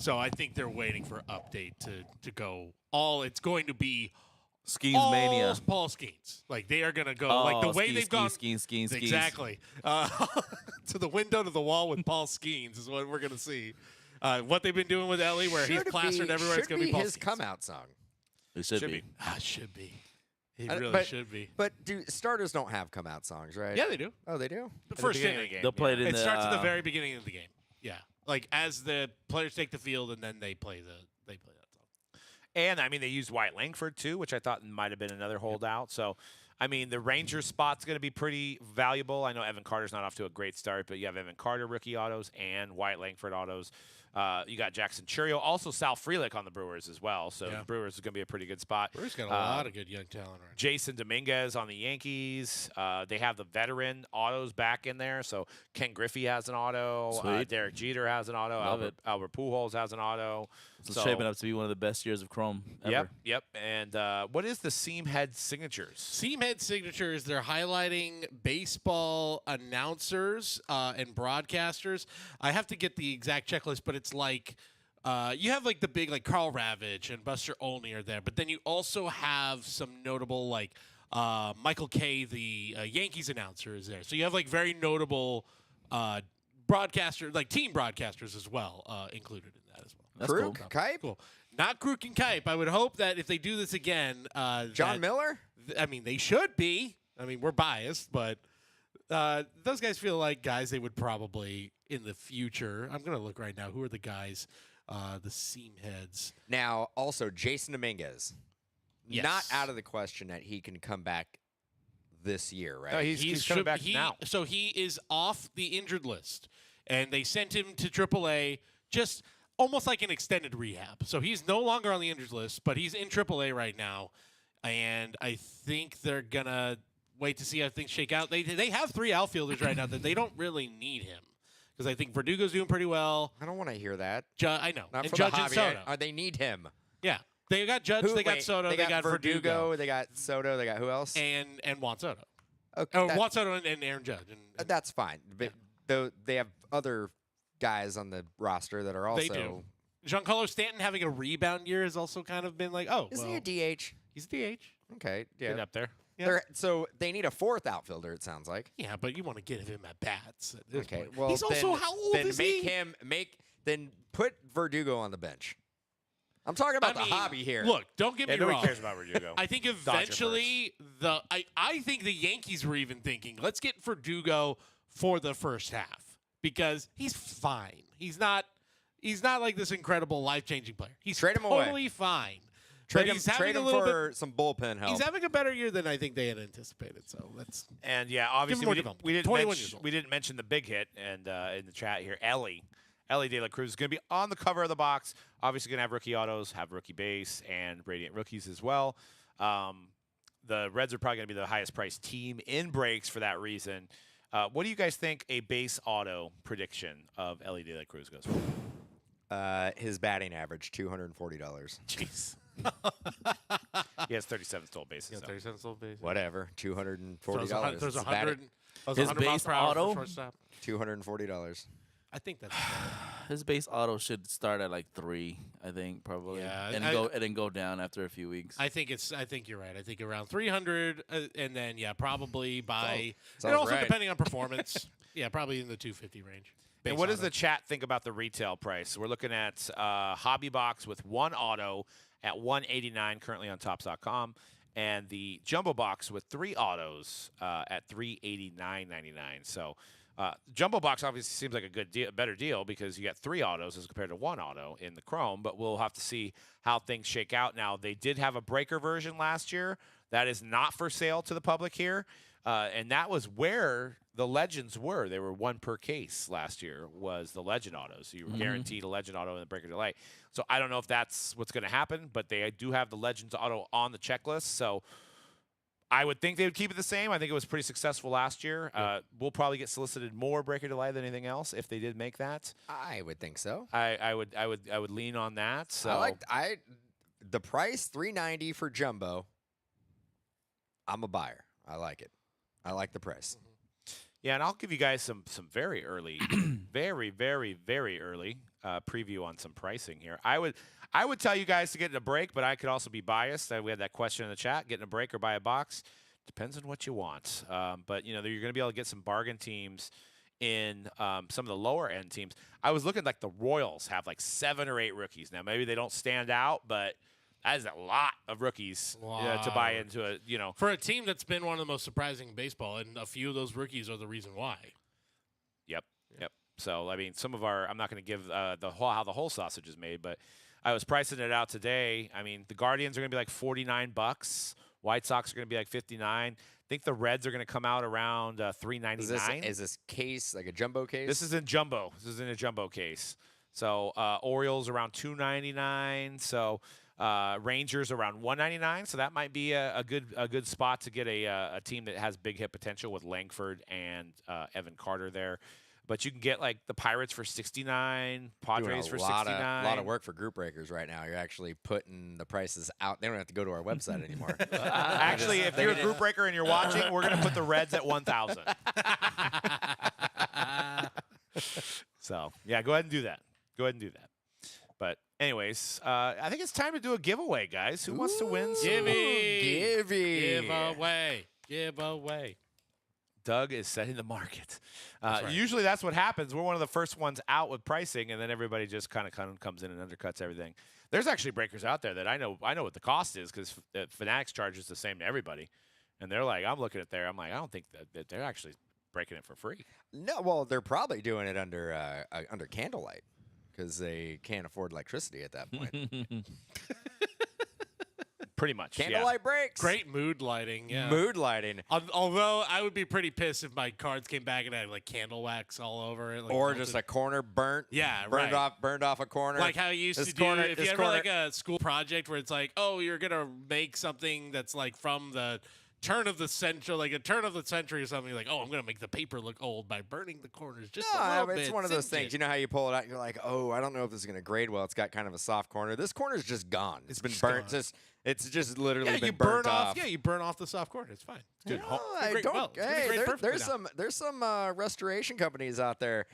So I think they're waiting for update to go all. It's going to be Skeens all Mania. Paul Skeens. Like they are going to go Oh, like the way Skeens, they've gone. Skeens. Exactly. To the window to the wall with Paul Skeens is what we're going to see. What they've been doing with Ellie, where he's plastered everywhere, it's going to be Paul his Skeens. come out song. It should Should be. be. Should be. He I- really but- should be. But do starters don't have come out songs, right? Yeah, they do. Oh, they do. The At the first beginning of inning. the game. They'll play it in It the. starts at the very beginning of the game. Yeah, like as the players take the field and then they play that song. And I mean, they used Wyatt Langford too, which I thought might have been another holdout. So I mean, the Ranger spot's going to be pretty valuable. I know Evan Carter's not off to a great start, but you have Evan Carter rookie autos and Wyatt Langford autos. You got Jackson Churio, also Sal Frelick on the Brewers as well. So the Brewers is going to be a pretty good spot. Brewers got a lot of good young talent right now. Jason Dominguez on the Yankees. They have the veteran autos back in there. So Ken Griffey has an auto. Sweet. Derek Jeter has an auto. Love it. Albert Pujols has an auto. It's shaping up to be one of the best years of Chrome ever. Yep. And what is the Seam Head signatures? Seam Head signatures, they're highlighting baseball announcers and broadcasters. I have to get the exact checklist, but it's like you have like the big like Carl Ravitch and Buster Olney are there, but then you also have some notable like Michael Kay, the Yankees announcer, is there. So you have like very notable broadcaster, like team broadcasters as well included in that as well. That's cool. Kipe? Cool. Not Kruk and Kipe. I would hope that if they do this again, John Miller? I mean, they should be. I mean, we're biased, but those guys feel like guys they would probably in the future. I'm going to look right now. Who are the guys, the seam heads? Now, also, Jason Dominguez. Yes. Not out of the question that he can come back this year, right? No, he's coming back now. So he is off the injured list, and they sent him to AAA just almost like an extended rehab. So he's no longer on the injured list, but he's in AAA right now, and I think they're going to wait to see how things shake out. They have 3 outfielders right now that they don't really need him because I think Verdugo's doing pretty well. I don't want to hear that. I know. Not and for Judge the and hobby. Soto. They need him. Yeah. They got Judge, they got Soto, they got Verdugo, they got Soto, they got who else? and Juan Soto. Okay, Or Juan Soto and Aaron Judge. And that's fine. But though they have other guys on the roster that are also. They do. Giancarlo Stanton having a rebound year has also kind of been like, Isn't he a DH? He's a DH. Okay, Get yeah. up there. Yeah. So they need a 4th outfielder. It sounds like. Yeah, but you want to get him at bats. At this Okay, point. well he's also then, how old then is make he? him then put Verdugo on the bench. I'm talking about I mean, the hobby here. Look, don't get Yeah, me nobody wrong. cares about Verdugo. I think eventually I think the Yankees were even thinking, let's get Verdugo for the first half because he's fine. He's not like this incredible life-changing player. He's Trade him away. totally fine. trade But him, he's having trade a him little for some bullpen help. He's having a better year than I think they had anticipated. So let's And yeah, obviously more we development. didn't 21 years mention, old. we didn't mention the big hit and in the chat here, Ellie De La Cruz is going to be on the cover of the box. Obviously going to have rookie autos, have rookie base, and Radiant rookies as well. The Reds are probably going to be the highest priced team in breaks for that reason. What do you guys think a base auto prediction of Ellie De La Cruz goes for? His batting average, $240. jeez. He has 37 stolen bases. Yeah, so. 37 sold base. Whatever, $240. There's It's 100. His 100 miles base per hour for auto? shortstop. $240. I think that's His base auto should start at like 3, I think, probably. Yeah, and then go down after a few weeks. I think you're right. I think around 300, and then probably by Sounds and also right. depending on performance. Yeah, probably in the 250 range. And Base what does auto. the chat think about the retail price? We're looking at Hobby Box with 1 auto at $189 currently on Topps.com, and the Jumbo Box with 3 autos at $389.99. So Jumbo Box obviously seems like a better deal because you got 3 autos as compared to 1 auto in the Chrome, but we'll have to see how things shake out. Now, they did have a breaker version last year. That is not for sale to the public here. And that was where the Legends were. They were 1 per case last year was the Legend autos. So you were guaranteed a Legend auto in the breaker delay. So I don't know if that's what's going to happen, but they do have the Legends auto on the checklist. So I would think they would keep it the same. I think it was pretty successful last year. We'll probably get solicited more breaker delay than anything else if they did make that. I would think so. I would lean on that. So The price $390 for jumbo. I'm a buyer. I like it. I like the price. yeah, and I'll give you guys some very early, very very early preview on some pricing here. I would tell you guys to get in a break, but I could also be biased. We had that question in the chat: get in a break or buy a box. Depends on what you want. But you're going to be able to get some bargain teams in some of the lower end teams. I was looking like the Royals have like 7 or 8 rookies now. Maybe they don't stand out, but that is a lot of rookies to buy into a for a team that's been one of the most surprising in baseball, and a few of those rookies are the reason why. Yep. So I mean, some of our I'm not going to give how the whole sausage is made, but I was pricing it out today. I mean, the Guardians are going to be like $49 White Sox are going to be like 59. I think the Reds are going to come out around 399. Is this case like a jumbo case? This is in jumbo. This is in a jumbo case. So Orioles around 299. So Rangers around 199. So that might be a good spot to get a team that has big hit potential with Langford and Evan Carter there. But you can get like the Pirates for 69, Padres for 69. A lot of work for group breakers right now. You're actually putting the prices out. They don't have to go to our website anymore. Actually, if you're a group breaker and you're watching, we're going to put the Reds at 1,000. So, yeah, go ahead and do that. But anyways, I think it's time to do a giveaway, guys. Who wants to win some? Giveaway. Doug is setting the market. Right. Usually that's what happens. We're one of the first ones out with pricing, and then everybody just kind of comes in and undercuts everything. There's actually breakers out there that I know what the cost is because Fanatics charges the same to everybody. And they're like, I'm looking at there. I'm like, I don't think that they're actually breaking it for free. No, well, they're probably doing it under candlelight because they can't afford electricity at that point. Pretty much. Candlelight breaks. Great mood lighting. Yeah. Mood lighting. Although I would be pretty pissed if my cards came back and I had like candle wax all over it. Like, or just a corner burnt. Yeah, burned off a corner. Like how you used to do if you ever like a school project where it's like, oh, you're gonna make something that's like from the turn of the century, or something. You're like, oh, I'm gonna make the paper look old by burning the corners just a little bit. It's one of those things. You know how you pull it out and you're like, oh, I don't know if this is gonna grade well. It's got kind of a soft corner. This corner's just gone. It's been burnt. It's just literally been burnt off. Yeah, you burn off the soft corner. It's fine. Dude, there's some restoration companies out there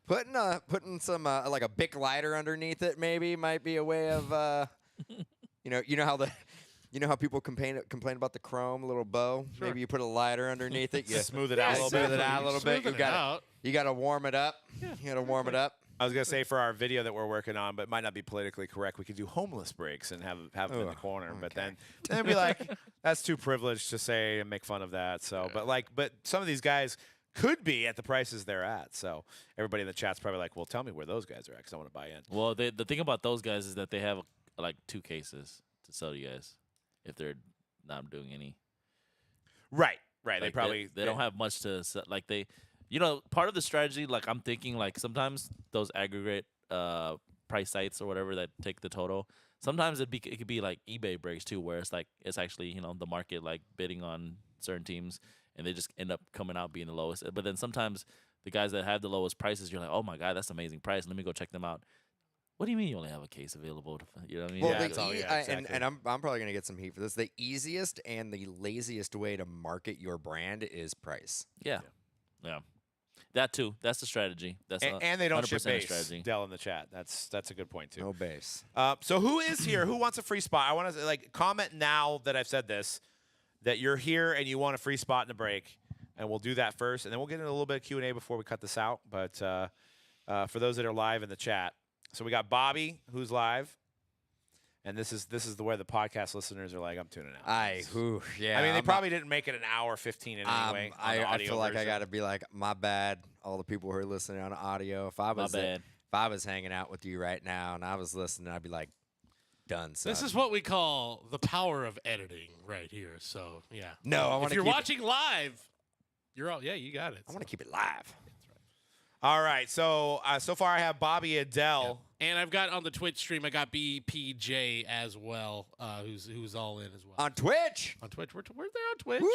putting some like a Bic lighter underneath it. Maybe might be a way of you know how people complain about the chrome little bow. Sure. Maybe you put a lighter underneath it. You smooth it out a little bit. You got to warm it up. Yeah. You got to warm it up. I was gonna say for our video that we're working on, but it might not be politically correct. We could do homeless breaks and have them in the corner, okay. But then it'd be like that's too privileged to say and make fun of that. So, but some of these guys could be at the prices they're at. So everybody in the chat's probably like, well, tell me where those guys are at because I want to buy in. Well, the thing about those guys is that they have like 2 cases to sell you guys if they're not doing any. Right. Like they probably they don't have much to sell. Like they. Part of the strategy, like I'm thinking, like sometimes those aggregate price sites or whatever that take the total, sometimes it could be like eBay breaks too, where it's actually the market like bidding on certain teams, and they just end up coming out being the lowest. But then sometimes the guys that have the lowest prices, you're like, oh my god, that's an amazing price. Let me go check them out. What do you mean you only have a case available? You know what I mean? Well, exactly. and I'm probably gonna get some heat for this. The easiest and the laziest way to market your brand is price. Yeah. That too. That's the strategy. That's and they don't ship base. Strategy. Dell in the chat. That's a good point too. No base. So who is here? Who wants a free spot? I want to comment now that I've said this, that you're here and you want a free spot in the break, and we'll do that first, and then we'll get into a little bit of Q&A before we cut this out. But for those that are live in the chat, so we got Bobby who's live. And this is where the podcast listeners are like, I'm tuning out. I mean, they probably didn't make it an hour 15 in any way. I feel like I got to be like, my bad, all the people who are listening on audio. If I was hanging out with you right now and I was listening, I'd be like, done. Son. This is what we call the power of editing right here. So yeah. No, if you're watching live, you're all you got it. I want to keep it live. All right, so far I have Bobby Adele. Yeah. And I've got on the Twitch stream, I got BPJ as well, who's all in as well. On Twitch? On Twitch. We're there on Twitch. Woo!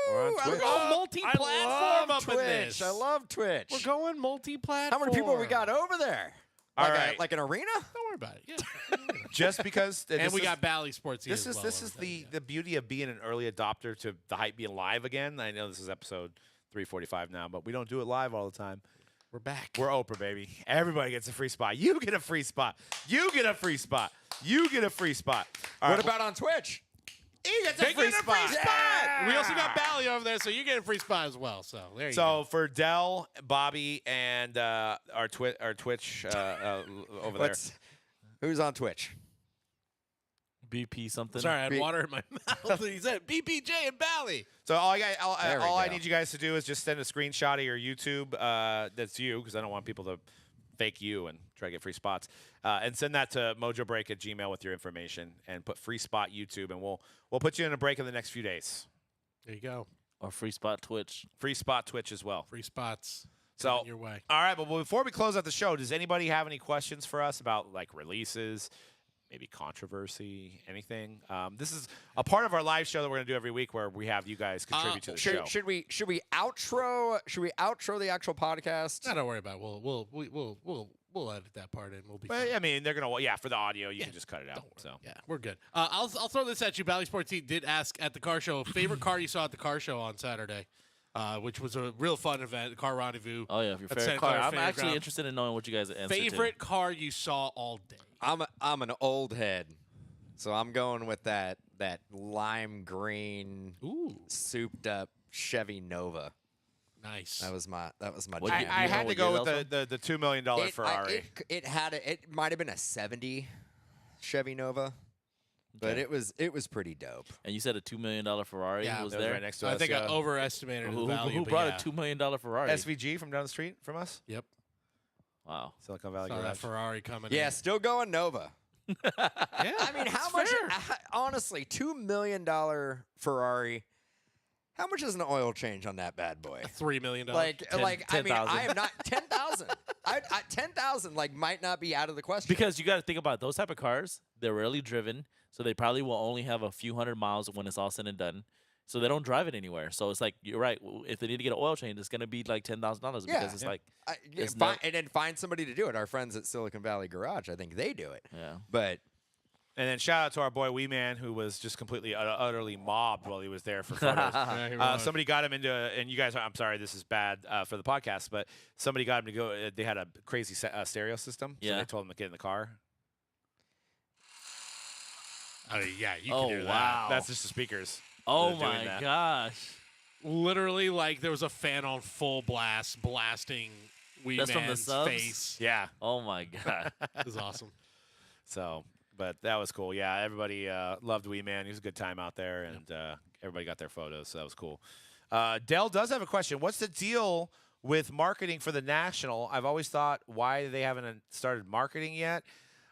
We're on Twitch. We're going multi-platform up in this. I love Twitch. We're going multi-platform. How many people we got over there? All right. Like an arena? Don't worry about it. Yeah. Just because. And we got Bally Sports. This is the beauty of being an early adopter to the hype being live again. I know this is episode 345 now, but we don't do it live all the time. We're back. We're Oprah, baby. Everybody gets a free spot. You get a free spot. You get a free spot. You get a free spot. What about on Twitch? He gets a free spot. Yeah. We also got Bally over there, so you get a free spot as well. So there you go. So for Dell, Bobby, and our Twitch over there. Who's on Twitch? BP something. Sorry, I had water in my mouth. He said BPJ and Bally. So all I need you guys to do is just send a screenshot of your YouTube. That's you, because I don't want people to fake you and try to get free spots. And send that to Mojobreak at Gmail with your information and put free spot YouTube, and we'll put you in a break in the next few days. There you go. Or free spot Twitch. Free spot Twitch as well. Free spots. So, coming your way. all right, but before we close out the show, does anybody have any questions for us about like releases, maybe controversy, anything? This is a part of our live show that we're gonna do every week where we have you guys contribute to the show. Should we outro the actual podcast? No, don't worry about it. We'll edit that part in. We'll be But fine. I mean, they're gonna for the audio, you can just cut it out. Don't worry. So Yeah, we're good. I'll throw this at you. Bally Sports Team did ask at the car show, favorite car you saw at the car show on Saturday, which was a real fun event, car rendezvous. Oh, yeah, if your at favorite Santa car. Clara I'm actually Fairground. interested in knowing what you guys answer Favorite car you saw all day. I'm an old head, so I'm going with that lime green, Ooh, souped up Chevy Nova. nice. That was my What jam. do you I know had to what go year with that the $2 million Ferrari. It might have been a 70 Chevy Nova, but Okay. it was pretty dope. And you said a $2 million Ferrari Yeah, was that was there? right next to I us. think I yeah. overestimated Who, the value. who but brought yeah. a $2 million Ferrari? SVG from down the street from us, Yep. Wow. Silicon Valley Saw that Garage. Ferrari coming Yeah, in. still going Nova. Yeah. I mean, how much? fair. Honestly, $2 million Ferrari. How much is an oil change on that bad boy? $3 million. Like, 10 I mean, 10,000. I am not 10,000. 10,000 like might not be out of the question. Because you got to think about it, those type of cars, they're rarely driven, so they probably will only have a few hundred miles when it's all said and done. So they don't drive it anywhere. So it's like, you're right. If they need to get an oil change, it's going to be like $10,000 because Yeah. it's like, it's and then find somebody to do it. Our friends at Silicon Valley Garage, I think they do it. yeah. But And then shout out to our boy Wee Man, who was just completely utterly mobbed while he was there for photos. Yeah, he was. Somebody got him into, and you guys, I'm sorry, this is bad for the podcast, but somebody got him to go. They had a crazy stereo system, so Yeah. they told him to get in the car. I mean, yeah, you Oh, can do wow. That's just the speakers. Oh, that are doing my that. gosh. that. Literally, like, there was a fan on full blast blasting Wee That's from the Man's subs? face. Yeah. Oh, my God. It was awesome. So, but that was cool. Yeah, everybody loved Wee Man. He was a good time out there, and everybody got their photos, so that was cool. Dell does have a question. What's the deal with marketing for the National? I've always thought why they haven't started marketing yet.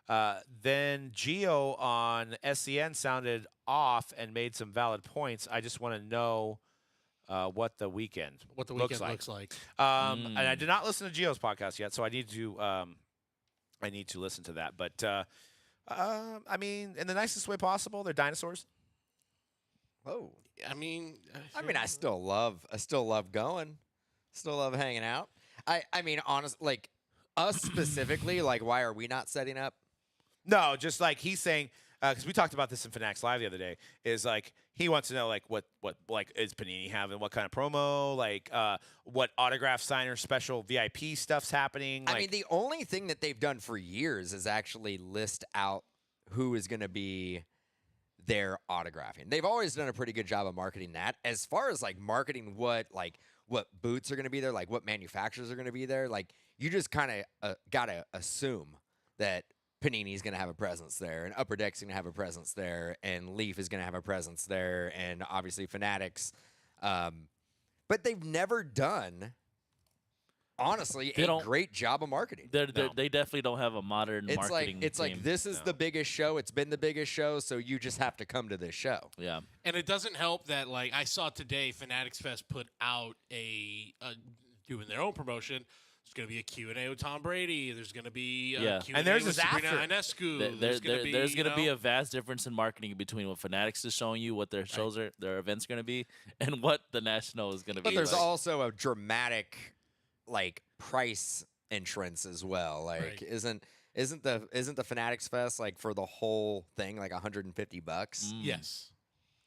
Then Gio on SCN sounded off and made some valid points. I just want to know what the weekend What the looks weekend like. looks like. And I did not listen to Gio's podcast yet, so I need to listen to that. But I mean, in the nicest way possible, they're dinosaurs. oh, I mean, I still love going, still love hanging out. I mean, honest, like us specifically, like why are we not setting up? No, just like he's saying, because we talked about this in Fanatics Live the other day, is like he wants to know like what like is Panini having, what kind of promo, like what autograph signer special VIP stuff's happening. I Like, mean, the only thing that they've done for years is actually list out who is going to be their autographing. They've always done a pretty good job of marketing that. As far as like marketing what boots are going to be there, like what manufacturers are going to be there, like you just kind of got to assume that Panini's going to have a presence there, and Upper Deck's going to have a presence there, and Leaf is going to have a presence there, and obviously Fanatics. But they've never done, honestly, They a don't- great job of marketing. They definitely don't have a modern It's like marketing it's team. like this is the biggest show. It's been the biggest show, so you just have to come to this show. Yeah. and it doesn't help that like I saw today, Fanatics Fest put out a doing their own promotion. There's going to be a Q&A with Tom Brady. There's going to be Yeah. Q&A And there's with this Sabrina after. Ionescu. There's going to be you a vast difference in marketing between what Fanatics is showing you, what their shows are, their events are going to be, and what the National is going to be. But there's like. also a dramatic, like price entrance as well. Like, Right. isn't the Fanatics Fest like for the whole thing like $150? Yes.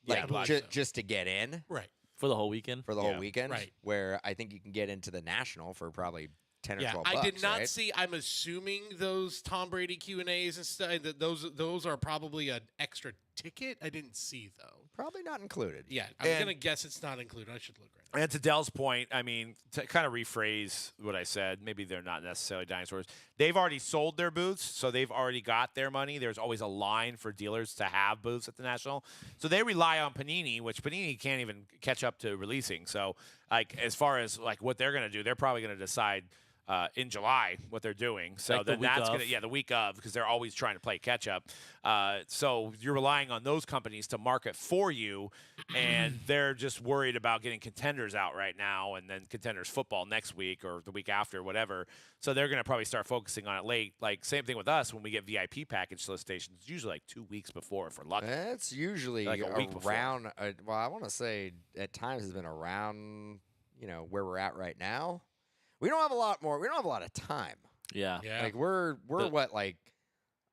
Like Yeah, I believe so. just to get in Right. for the whole weekend. for the Yeah. whole weekend. Right. Where I think you can get into the National for probably 10 or Yeah, 12 I did bucks, not right? see. I'm assuming those Tom Brady Q&As and stuff. Those are probably an extra ticket. I didn't see though. Probably not included. Yeah, I'm And- gonna guess it's not included. I should look right now. And to Dell's point, I mean, to kind of rephrase what I said, maybe they're not necessarily dinosaurs. They've already sold their booths, so they've already got their money. There's always a line for dealers to have booths at the National. So they rely on Panini, which Panini can't even catch up to releasing. So, like, as far as, like, what they're going to do, they're probably going to decide in July, what they're doing. So Like the then week that's of. going to, the week of, because they're always trying to play catch up. So you're relying on those companies to market for you, and they're just worried about getting Contenders out right now, and then Contenders football next week or the week after, whatever. So they're going to probably start focusing on it late. Like same thing with us when we get VIP package solicitations, it's usually like 2 weeks before if we're lucky. It's usually Like a week before. around. Well, I want to say at times has been around. Where we're at right now. We don't have a lot more. We don't have a lot of time. Yeah. Yeah. Like we're what, like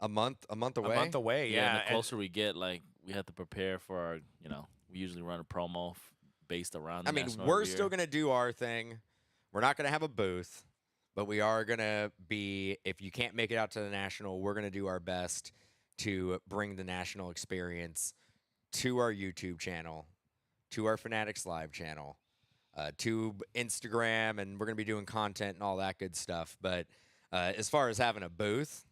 a month away. A month away, And yeah. the closer we get, like we have to prepare for our, we usually run a promo based around. The I mean, national we're every still year. gonna do our thing. We're not gonna have a booth, but we are gonna be. If you can't make it out to the national, we're gonna do our best to bring the national experience to our YouTube channel, to our Fanatics Live channel. To Instagram, and we're going to be doing content and all that good stuff. But as far as having a booth,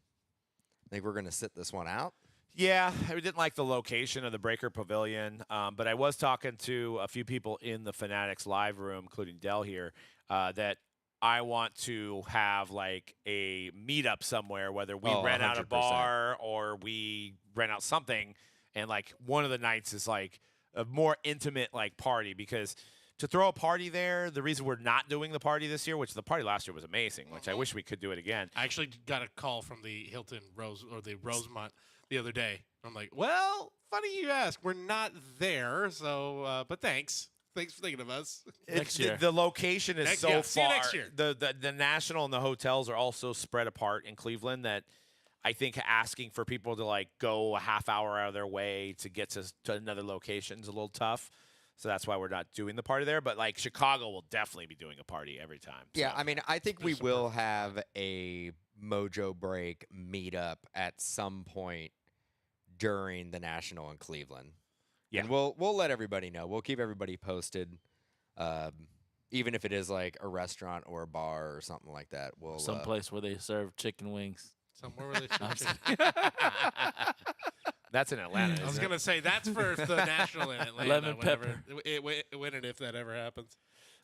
I think we're going to sit this one out. Yeah, I didn't like the location of the Breaker Pavilion, but I was talking to a few people in the Fanatics live room, including Dell here, that I want to have like a meetup somewhere, whether we rent out a 100%. bar or we rent out something, and like one of the nights is like a more intimate like party, because to throw a party there, the reason we're not doing the party this year, which the party last year was amazing, which I wish we could do it again. I actually got a call from the Hilton the Rosemont the other day. I'm like, well, funny you ask. We're not there, so but thanks. Thanks for thinking of us. Next year. The location is so far. See you next year. The national and the hotels are also spread apart in Cleveland that I think asking for people to like go a half hour out of their way to get to another location is a little tough. So that's why we're not doing the party there. But like Chicago will definitely be doing a party every time. Yeah, So. I mean, I think we will have a Mojobreak meetup at some point during the national in Cleveland. Yeah. And we'll let everybody know. We'll keep everybody posted. Even if it is like a restaurant or a bar or something like that. We'll Someplace where they serve chicken wings. Somewhere where they I'm should. That's in Atlanta. I was isn't it? gonna say that's for the national in Atlanta. Lemon whenever- when and if that ever happens.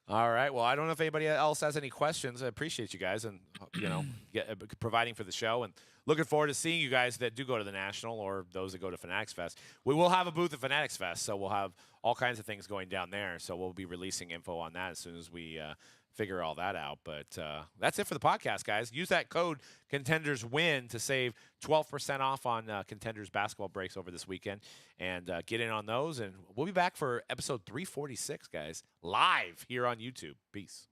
All right. Well, I don't know if anybody else has any questions. I appreciate you guys and providing for the show, and looking forward to seeing you guys that do go to the National or those that go to Fanatics Fest. We will have a booth at Fanatics Fest, so we'll have all kinds of things going down there. So we'll be releasing info on that as soon as we figure all that out. But that's it for the podcast, guys. Use that code ContendersWin to save 12% off on Contenders basketball breaks over this weekend, and get in on those. And we'll be back for episode 346, guys, live here on YouTube. Peace.